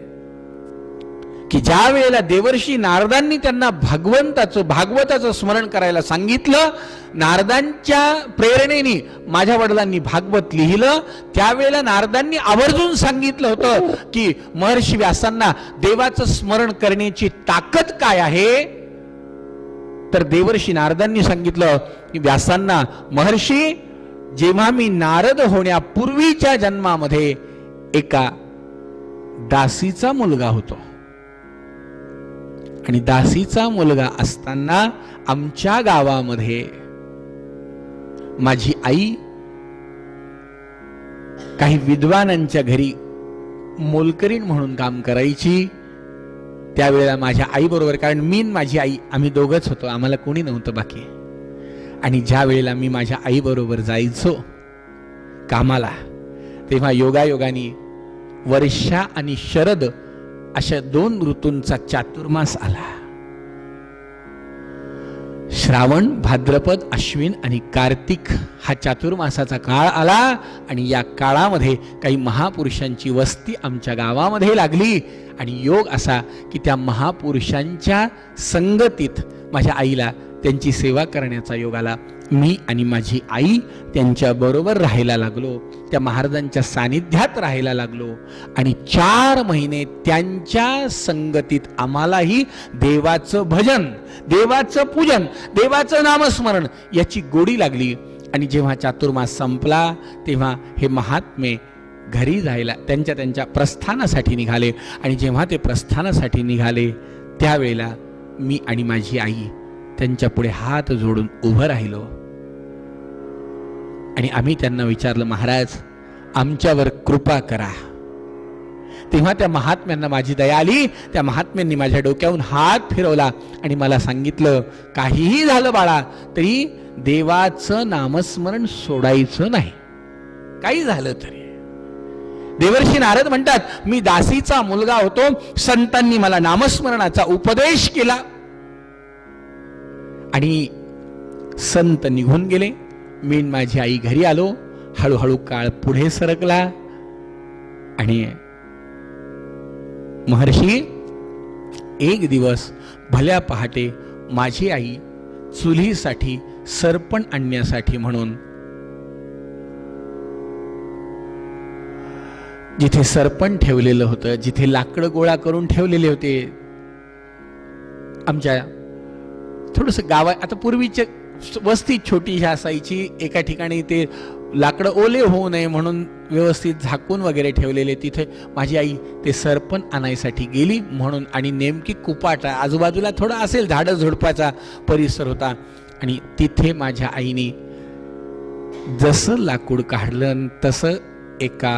Speaker 1: की ज्या वेळेला देवर्षी नारदांनी त्यांना भागवताचं स्मरण करायला सांगितलं, नारदांच्या प्रेरणेने माझ्या वडिलांनी भागवत लिहिलं. त्यावेळेला नारदांनी आवर्जून सांगितलं होतं की महर्षी व्यासांना देवाचं स्मरण करण्याची ताकद काय आहे. तर देवर्षी नारदांनी सांगितलं की व्यासांना, महर्षी, जेव्हा मी नारद होण्यापूर्वीच्या जन्मामध्ये एका दासीचा मुलगा होतो आणि दासीचा मुलगा असताना आमच्या गावामध्ये माझी आई काही विद्वानांच्या घरी मोलकरीण म्हणून काम करायची. त्यावेळेला माझ्या आई बरोबर, कारण मी माझी आई आम्ही दोघंच होतो, आम्हाला कोणी नव्हतं बाकी. आणि ज्या वेळेला मी माझ्या आई बरोबर जायचो कामाला, तेव्हा योगायोगाने वर्षा आणि शरद अशा 2 ऋतूंचा चातुर्मास आला. श्रावण, भाद्रपद, अश्विन आणि कार्तिक हा चातुर्मासाचा काळ आला. आणि या काळामध्ये काही महापुरुषांची वस्ती आमच्या गावामध्ये लागली. आणि योग असा की त्या महापुरुषांच्या संगतीत माझ्या आईला त्यांची सेवा करण्याचा योग आला. मी आणि माझी आई त्यांच्या बरोबर राहायला लागलो, त्या महाराजांच्या सानिध्यात राहायला लागलो. आणि 4 महिने त्यांच्या संगतीत आम्हालाही देवाचं भजन, देवाचं पूजन, देवाचं नामस्मरण याची गोडी लागली. आणि जेव्हा चातुर्मास संपला तेव्हा हे महात्मे घरी जायला त्यांच्या प्रस्थानासाठी निघाले. आणि जेव्हा ते प्रस्थानासाठी निघाले त्यावेळेला मी आणि माझी आई त्यांच्या पुढे हात जोडून उभं राहिलो. आणि आम्ही त्यांना विचारलं, महाराज, आमच्यावर कृपा करा. तेव्हा त्या महात्म्यांना माझी दया आली. त्या महात्म्यांनी माझ्या डोक्यावरून हात फिरवला आणि मला सांगितलं, काहीही झालं बाळा तरी देवाचं नामस्मरण सोडायचं नाही, काही झालं तरी. देवर्षी नारद म्हणतात, मी दासीचा मुलगा होतो, संतांनी मला नामस्मरणाचा उपदेश केला. आणि संत निघून गेले. मी माझी आई घरी आलो. हळूहळू काळ पुढे सरकला. आणि महर्षी, एक दिवस भल्या पहाटे माझी आई चुलीसाठी सरपण आणण्यासाठी म्हणून जिथे सरपण ठेवलेलं होतं, जिथे लाकडं गोळा करून ठेवलेले होते, आमच्या थोडस गावात, आता पूर्वीच्या वस्ती छोटीशी असायची, एका ठिकाणी ते लाकडं ओले होऊ नये म्हणून व्यवस्थित झाकून वगैरे ठेवलेले, तिथे माझी आई ते सरपण आणायसाठी गेली म्हणून. आणि नेमकी कुपाटा आजूबाजूला थोडा असेल झाडं झुडपाचा परिसर होता. आणि तिथे माझ्या आईने जसं लाकूड काढलं तसं एका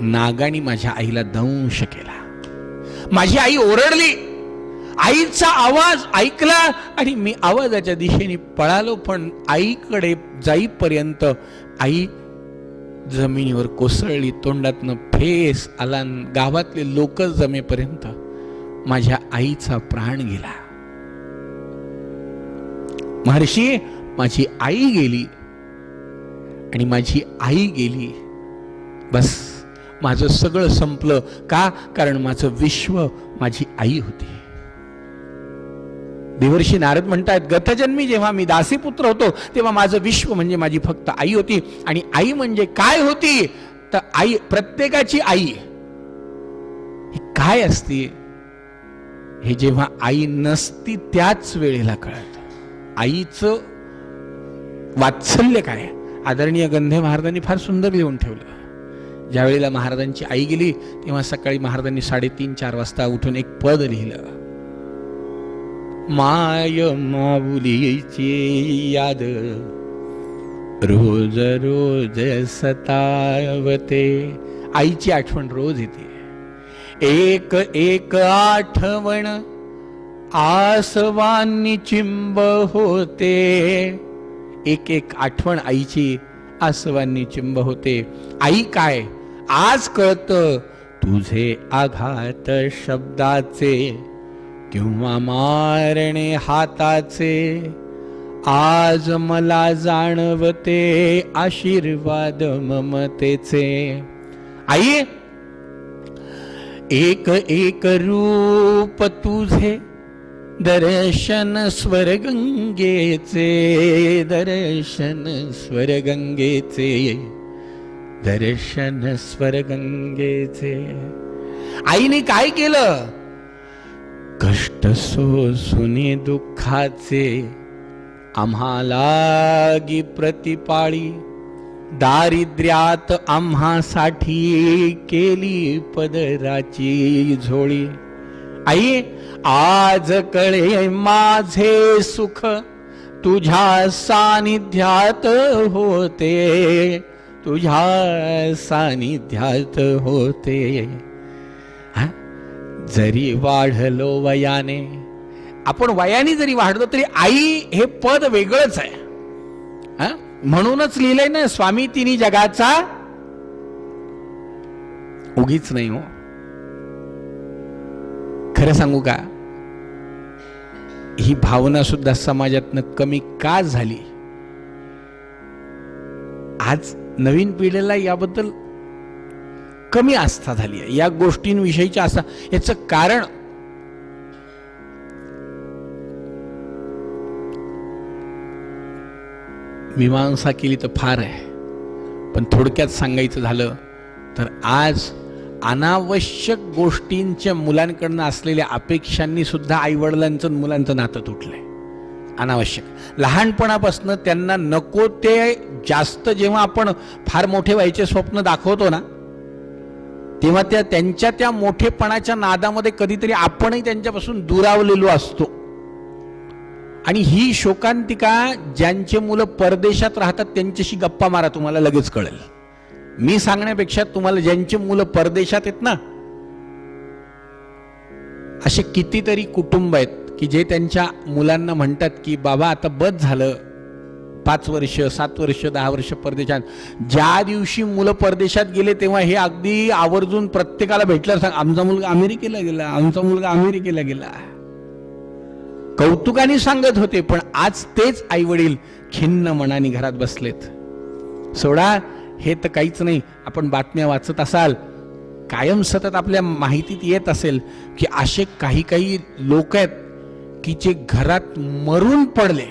Speaker 1: नागाने माझ्या आईला दंश केला. माझी आई ओरडली. आईचा आवाज ऐकला आणि मी आवाजाच्या दिशेने पळालो. पण आईकडे जाईपर्यंत आई जमिनीवर कोसळली. तोंडातनं फेस आला. गावातले लोक जमेपर्यंत माझ्या आईचा प्राण गेला. महर्षी, माझी आई गेली आणि माझी आई गेली, बस माझं सगळं संपलं. का? कारण माझं विश्व माझी आई होती. देवर्षी नारद म्हणतात, गतजन्मी जेव्हा मी दासीपुत्र होतो तेव्हा माझं विश्व म्हणजे माझी फक्त आई होती. आणि आई म्हणजे काय होती तर आई, प्रत्येकाची आई ही काय असते हे जेव्हा आई नसती त्याच वेळेला कळत. आईचं वात्सल्य काय आदरणीय गंधे महाराजांनी फार सुंदर लिहून ठेवलं. ज्यावेळेला महाराजांची आई गेली तेव्हा सकाळी महाराजांनी 3:30-4 वाजता उठून एक पद लिहिलं. माय माऊलीची याद रोज रोज सतावते. आईची आठवण रोज येते. एक एक आठवण आसवांनी चिंब होते. एक एक आठवण आईची आसवांनी चिंब होते. आई काय आज कळतं तुझे आघात शब्दाचे किंवा मारणे हाताचे. आज मला जाणवते आशीर्वाद ममतेचे. आई एक एक रूप तुझे दर्शन स्वर्गंगेचे. दर्शन स्वर्गंगेचे. दर्शन स्वर्गंगेचे. आईने काय केलं कष्ट सोसुनी दुःखाचे आम्हाला गी प्रतिपाळी. दारिद्र्यात आम्हासाठी केली पदराची झोळी. आई आज कळे माझे सुख तुझ्या सानिध्यात होते. तुझ्या सानिध्यात होते. जरी वाढलो वयाने आपण वयाने जरी वाढलो तरी आई हे पद वेगळंच आहे. म्हणूनच लिहिलंय ना स्वामी तिन्ही जगाचा उगीच नाही हो. खरं सांगू का ही भावना सुद्धा समाजातनं कमी का झाली. आज नवीन पिढीला याबद्दल कमी आस्था झाली आहे. या गोष्टींविषयीची आस्था. याचं कारण मीमांसा केली तर फार आहे पण थोडक्यात सांगायचं झालं तर आज अनावश्यक गोष्टींच्या मुलांकडनं असलेल्या अपेक्षांनी सुद्धा आईवडिलांचं मुलांचं नातं तुटलंय. अनावश्यक लहानपणापासून त्यांना नको ते जास्त जेव्हा आपण फार मोठे व्हायचे स्वप्न दाखवतो ना तेव्हा त्यांच्या त्या मोठेपणाच्या नादामध्ये कधीतरी आपणही त्यांच्यापासून दुरावलेलो असतो. आणि ही शोकांतिका ज्यांचे मुलं परदेशात राहतात त्यांच्याशी गप्पा मारा तुम्हाला लगेच कळेल. मी सांगण्यापेक्षा तुम्हाला ज्यांचे मुलं परदेशात आहेत ना असे कितीतरी कुटुंब आहेत की जे त्यांच्या मुलांना म्हणतात की बाबा आता बस झालं 5 वर्ष 7 वर्ष 10 वर्ष परदेशात. ज्या दिवशी मुलं परदेशात गेले तेव्हा हे अगदी आवर्जून प्रत्येकाला भेटल्यावर सांग आमचा मुलगा अमेरिकेला गेला आमचा मुलगा अमेरिकेला गेला. कौतुकाने सांगत होते पण आज तेच आई वडील खिन्न मनाने घरात बसलेत. सोडा हे तर काहीच नाही. आपण बातम्या वाचत असाल कायम सतत आपल्या माहितीत येत असेल की असे काही काही लोक आहेत की जे घरात मरून पडले.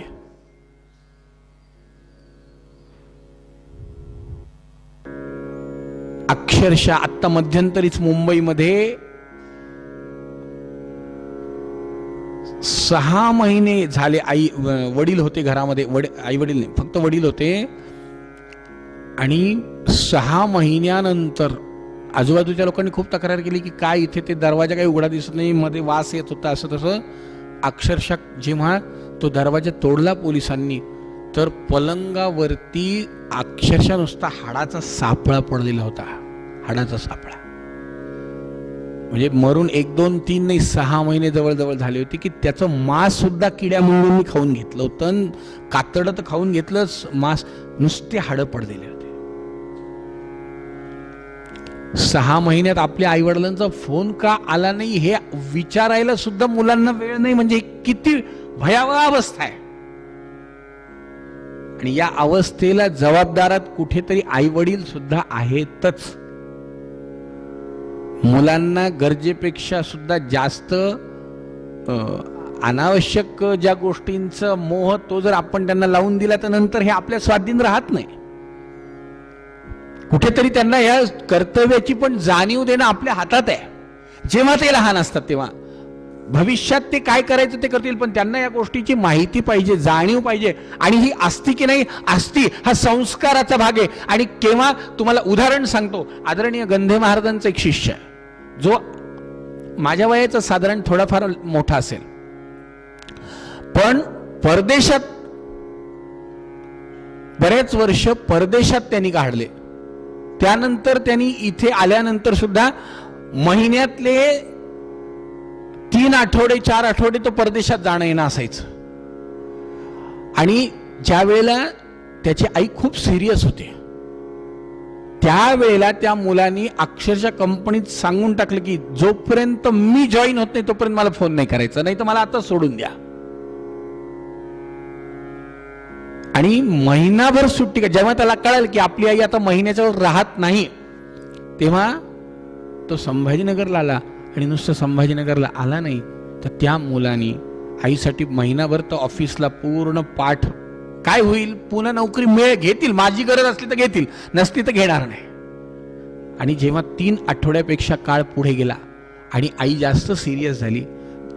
Speaker 1: अक्षरशः आत्ता मध्यंतरीच मुंबईमध्ये 6 महिने झाले आई वडील होते घरामध्ये. आई वडील नाही फक्त वडील होते आणि 6 महिन्यानंतर आजूबाजूच्या लोकांनी खूप तक्रार केली की काय इथे ते दरवाजा काही उघडा दिसत नाही मध्ये वास येत होता असं तसं. अक्षरशः जेव्हा तो दरवाजा तोडला पोलिसांनी तर पलंगावरती अक्षरशः नुसता हाडाचा सापळा पडलेला होता. हाडाचा सापळा म्हणजे मरून 1 2 3 नाही 6 महिने जवळजवळ झाले होते की त्याचं मांस सुद्धा किड्या मुंगळूंनी खाऊन घेतलं होतं. कातडं तर खाऊन घेतलं मांस नुसते हाडं पडलेले होते. 6 महिन्यात आपल्या आईवडिलांचा फोन का आला नाही हे विचारायला सुद्धा मुलांना वेळ नाही. म्हणजे किती भयावह अवस्था आहे. आणि या अवस्थेला जबाबदारात कुठेतरी आई वडील सुद्धा आहेतच. मुलांना गरजेपेक्षा सुद्धा जास्त अनावश्यक ज्या गोष्टींचा मोह तो जर आपण त्यांना लावून दिला तर नंतर हे आपल्या स्वाधीन राहत नाही. कुठेतरी त्यांना या कर्तव्याची पण जाणीव देणं आपल्या हातात आहे. जेव्हा ते लहान असतात तेव्हा भविष्यात ते काय करायचं ते करतील, पण त्यांना या गोष्टीची माहिती पाहिजे, जाणीव पाहिजे. आणि ही असती की नाही, असती हा संस्काराचा भाग आहे. आणि केव्हा तुम्हाला उदाहरण सांगतो, आदरणीय गंधे महाराजांचा एक शिष्य जो माझ्या वयाचा साधारण थोडाफार मोठा असेल, पण परदेशात बरेच वर्ष परदेशात त्यांनी काढले. त्यानंतर त्यांनी इथे आल्यानंतर सुद्धा महिन्यातले 3 आठवडे 4 आठवडे तो परदेशात जाणं येणं असायचं. आणि ज्या वेळेला त्याची आई खूप सिरियस होती, त्यावेळेला त्या मुलांनी अक्षरशः कंपनीत सांगून टाकलं की जोपर्यंत मी जॉईन होत नाही तोपर्यंत मला फोन नाही करायचा, नाही तर मला आता सोडून द्या. आणि महिनाभर सुट्टी, जेव्हा त्याला कळालं की आपली आई आता महिन्याच्यावर राहत नाही, तेव्हा तो संभाजीनगरला आला. आणि नुसतं संभाजीनगरला आला नाही तर त्या मुलांनी आईसाठी महिनाभर तो ऑफिसला पूर्ण पाठ, काय होईल पुन्हा नोकरी घेतील, माझी गरज असली तर घेतील, नसली तर घेणार नाही. आणि जेव्हा 3 आठवड्यापेक्षा काळ पुढे गेला आणि आई जास्त सिरियस झाली,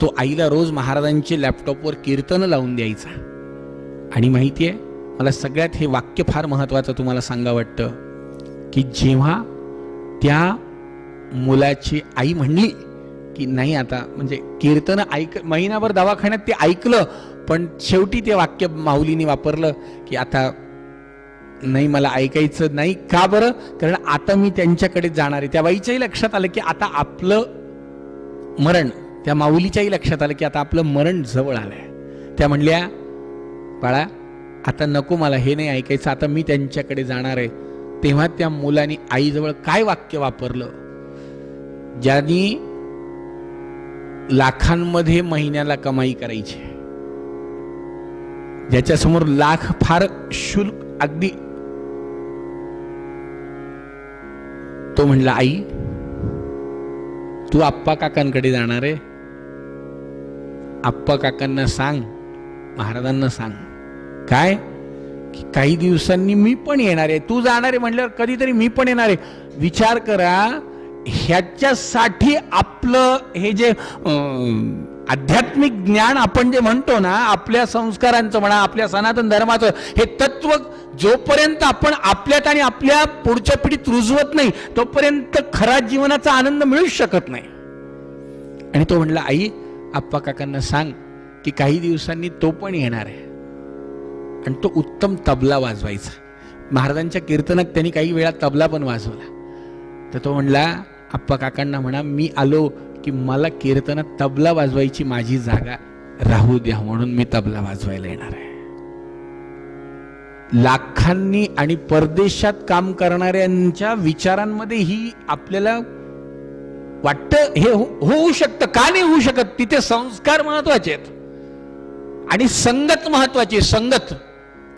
Speaker 1: तो आईला रोज महाराजांचे लॅपटॉपवर कीर्तन लावून द्यायचा. आणि माहितीये, मला सगळ्यात हे वाक्य फार महत्वाचं तुम्हाला सांगा वाटतं की जेव्हा त्या मुलाची आई म्हणली की नाही आता, म्हणजे कीर्तन महिनाभर दवाखान्यात ते ऐकलं, पण शेवटी ते वाक्य माऊलीने वापरलं की आता नाही, मला ऐकायचं नाही. का बरं? कारण आता मी त्यांच्याकडे जाणार आहे. त्या बाईच्याही लक्षात आलं की आता आपलं मरण, त्या माऊलीच्याही लक्षात आलं की आता आपलं मरण जवळ आलंय. त्या म्हणल्या, बाळा आता नको, मला हे नाही ऐकायचं, आता मी त्यांच्याकडे जाणार आहे. तेव्हा त्या मुलाने आईजवळ काय वाक्य वापरलं, ज्यांनी लाखांमध्ये महिन्याला कमाई करायची, ज्याच्यासमोर लाख फार शुल्क अगदी, तो म्हणला, आई तू आप्पा काकांकडे जाणार आहे, आप्पा काकांना सांग, महाराजांना सांग काय की काही दिवसांनी मी पण येणार आहे. तू जाणार आहे म्हणल्यावर कधीतरी मी पण येणार आहे. विचार करा, ह्याच्यासाठी आपलं हे जे आध्यात्मिक ज्ञान आपण जे म्हणतो ना, आपल्या संस्कारांचं म्हणा, आपल्या सनातन धर्माचं हे तत्व जोपर्यंत आपण आपल्यात आणि आपल्या पुढच्या पिढीत रुजवत नाही तोपर्यंत खरा जीवनाचा आनंद मिळूच शकत नाही. आणि तो म्हणला, आई आप्पा काकांना सांग की काही दिवसांनी तो पण येणार आहे. आणि तो उत्तम तबला वाजवायचा. महाराजांच्या कीर्तनात त्यांनी काही वेळा तबला पण वाजवला. तर तो म्हणला, आप्पा काकांना म्हणा मी आलो की मला कीर्तनात तबला वाजवायची माझी जागा राहू द्या, म्हणून मी तबला वाजवायला येणार आहे. लाखांनी आणि परदेशात काम करणाऱ्यांच्या विचारांमध्ये ही आपल्याला वाटतं हे होऊ शकतं. का नाही होऊ शकत? तिथे संस्कार महत्वाचे आहेत आणि संगत महत्वाची. संगत,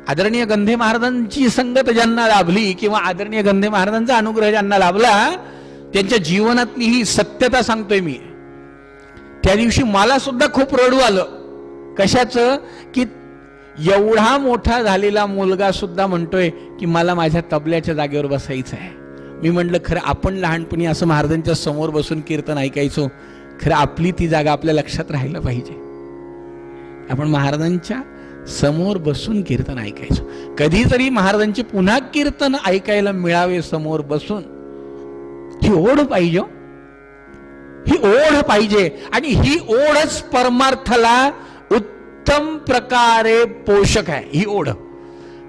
Speaker 1: आदरणीय गंधे महाराजांची संगत ज्यांना लाभली किंवा आदरणीय गंधे महाराजांचा अनुग्रह ज्यांना लाभला, त्यांच्या जीवनातली ही सत्यता सांगतोय मी. त्या दिवशी मला सुद्धा खूप रडू आलं. कशाचं? की एवढा मोठा झालेला मुलगा सुद्धा म्हणतोय की मला माझ्या तबल्याच्या जागेवर बसायचं आहे. मी म्हटलं, खरं आपण लहानपणी असं महाराजांच्या समोर बसून कीर्तन ऐकायचो, खरं आपली ती जागा आपल्या लक्षात राहायला पाहिजे. आपण महाराजांच्या समोर बसून कीर्तन ऐकायचो. कधीतरी महाराजांचे पुन्हा कीर्तन ऐकायला मिळावे समोर बसून, ही ओढ पाहिजे, ही ओढ पाहिजे. आणि ही ओढच परमार्थाला उत्तम प्रकारे पोषक आहे. ही ओढ,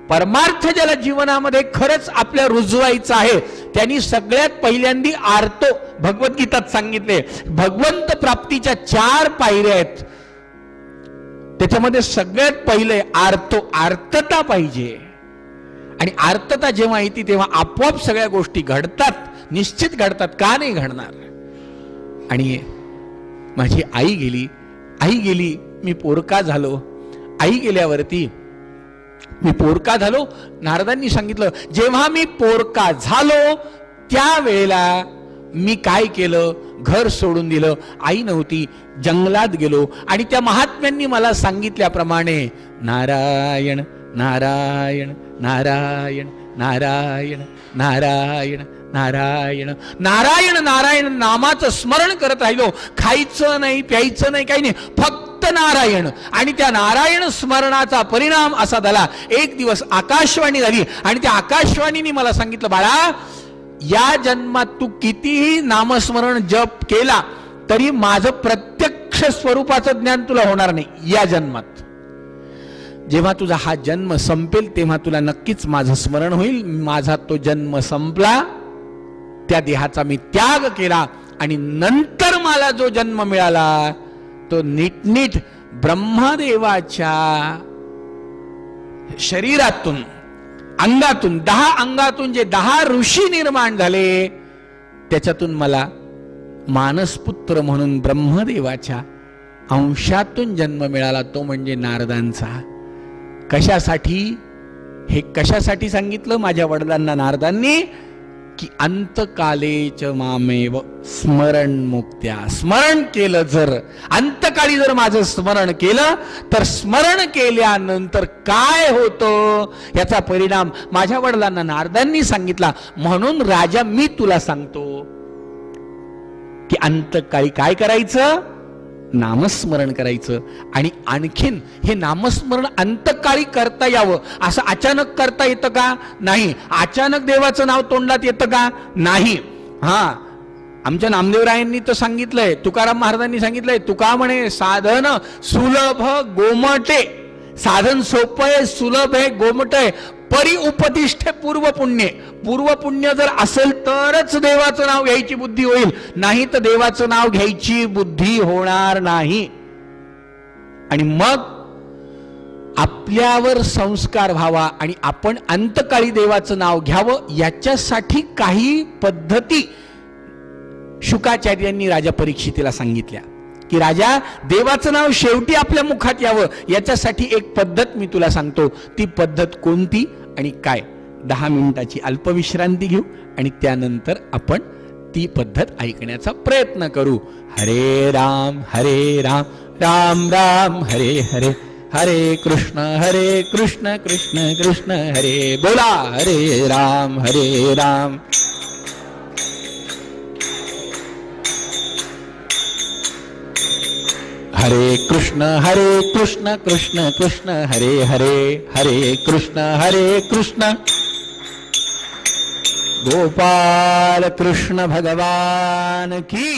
Speaker 1: परमार्थ ज्याला जीवनामध्ये खरंच आपल्या रुजवायचं आहे त्यांनी सगळ्यात पहिल्यांदी आर्तो, भगवद्गीतात सांगितले, भगवंत प्राप्तीच्या 4 पायऱ्या आहेत. त्याच्यामध्ये सगळ्यात पहिले आर्तो, आर्तता पाहिजे. आणि आर्तता जेव्हा येते तेव्हा आपोआप सगळ्या गोष्टी घडतात, निश्चित घडतात. का नाही घडणार? आणि माझी आई गेली, मी पोरका झालो. आई गेल्यावरती मी पोरका झालो. नारदांनी सांगितलं, जेव्हा मी पोरका झालो त्यावेळेला मी काय केलं? घर सोडून दिलं. आई नव्हती, जंगलात गेलो. आणि त्या महात्म्यांनी मला सांगितल्याप्रमाणे नारायण नारायण नारायण नारायण नारायण नारायण नारायण नारायण नामाचं स्मरण करत राहिलो. खायचं नाही, प्यायचं नाही, काही नाही, फक्त नारायण. आणि त्या नारायण स्मरणाचा परिणाम असा झाला, एक दिवस आकाशवाणी झाली आणि त्या आकाशवाणीने मला सांगितलं, बाळा, या जन्मात तू कितीही नामस्मरण जप केला तरी माझं प्रत्यक्ष स्वरूपाचं ज्ञान तुला होणार नाही. या जन्मात, जेव्हा तुझा हा जन्म संपेल तेव्हा तुला नक्कीच माझं स्मरण होईल. माझा तो जन्म संपला, त्या देहाचा मी त्याग केला आणि नंतर मला जो जन्म मिळाला तो नीटनीट ब्रह्मदेवाच्या शरीरातून, अंगातून, 10 अंगातून जे 10 ऋषी निर्माण झाले त्याच्यातून मला मानसपुत्र म्हणून ब्रह्मदेवाच्या अंशातून जन्म मिळाला, तो म्हणजे नारदांचा. कशासाठी? हे कशासाठी सांगितलं माझ्या वडिलांना नारदांनी? की अंतकालेच मामेव स्मरण मुक्त्या. स्मरण केलं जर, अंतकाळी जर माझं स्मरण केलं तर स्मरण केल्यानंतर काय होतं याचा परिणाम माझ्या वडिलांना नारदांनी सांगितला. म्हणून राजा, मी तुला सांगतो की अंतकाळी काय करायचं? नामस्मरण करायचं. आणि आणखीन हे नामस्मरण अंतकाळी करता यावं असं अचानक करता येतं का? नाही. अचानक देवाचं नाव तोंडात येतं का? नाही. आमच्या नामदेवरायांनी तर सांगितलंय, तुकाराम महाराजांनी सांगितलंय, तुका म्हणे साधन सुलभ गोमटे. साधन सोपं आहे, सुलभ आहे, गोमट आहे. परी उपदिष्ठे पूर्व पुण्य. पूर्व पुण्य जर असेल तरच देवाचं नाव घ्यायची बुद्धी होईल, नाही तर देवाचं नाव घ्यायची बुद्धी होणार नाही. आणि मग आपल्यावर संस्कार व्हावा आणि आपण अंतकाळी देवाचं नाव घ्यावं, याच्यासाठी काही पद्धती शुकाचार्यांनी राजा परीक्षितीला सांगितल्या की राजा, देवाचं नाव शेवटी आपल्या मुखात यावं याच्यासाठी एक पद्धत मी तुला सांगतो. ती पद्धत कोणती आणि काय? 10 मिनिटाची अल्पविश्रांती घेऊ आणि त्यानंतर आपण ती पद्धत ऐकण्याचा प्रयत्न करू. हरे राम राम राम हरे हरे, हरे कृष्ण कृष्ण कृष्ण हरे. बोला हरे राम हरे कृष्ण कृष्ण कृष्ण हरे हरे, हरे कृष्ण गोपाल कृष्ण भगवान की.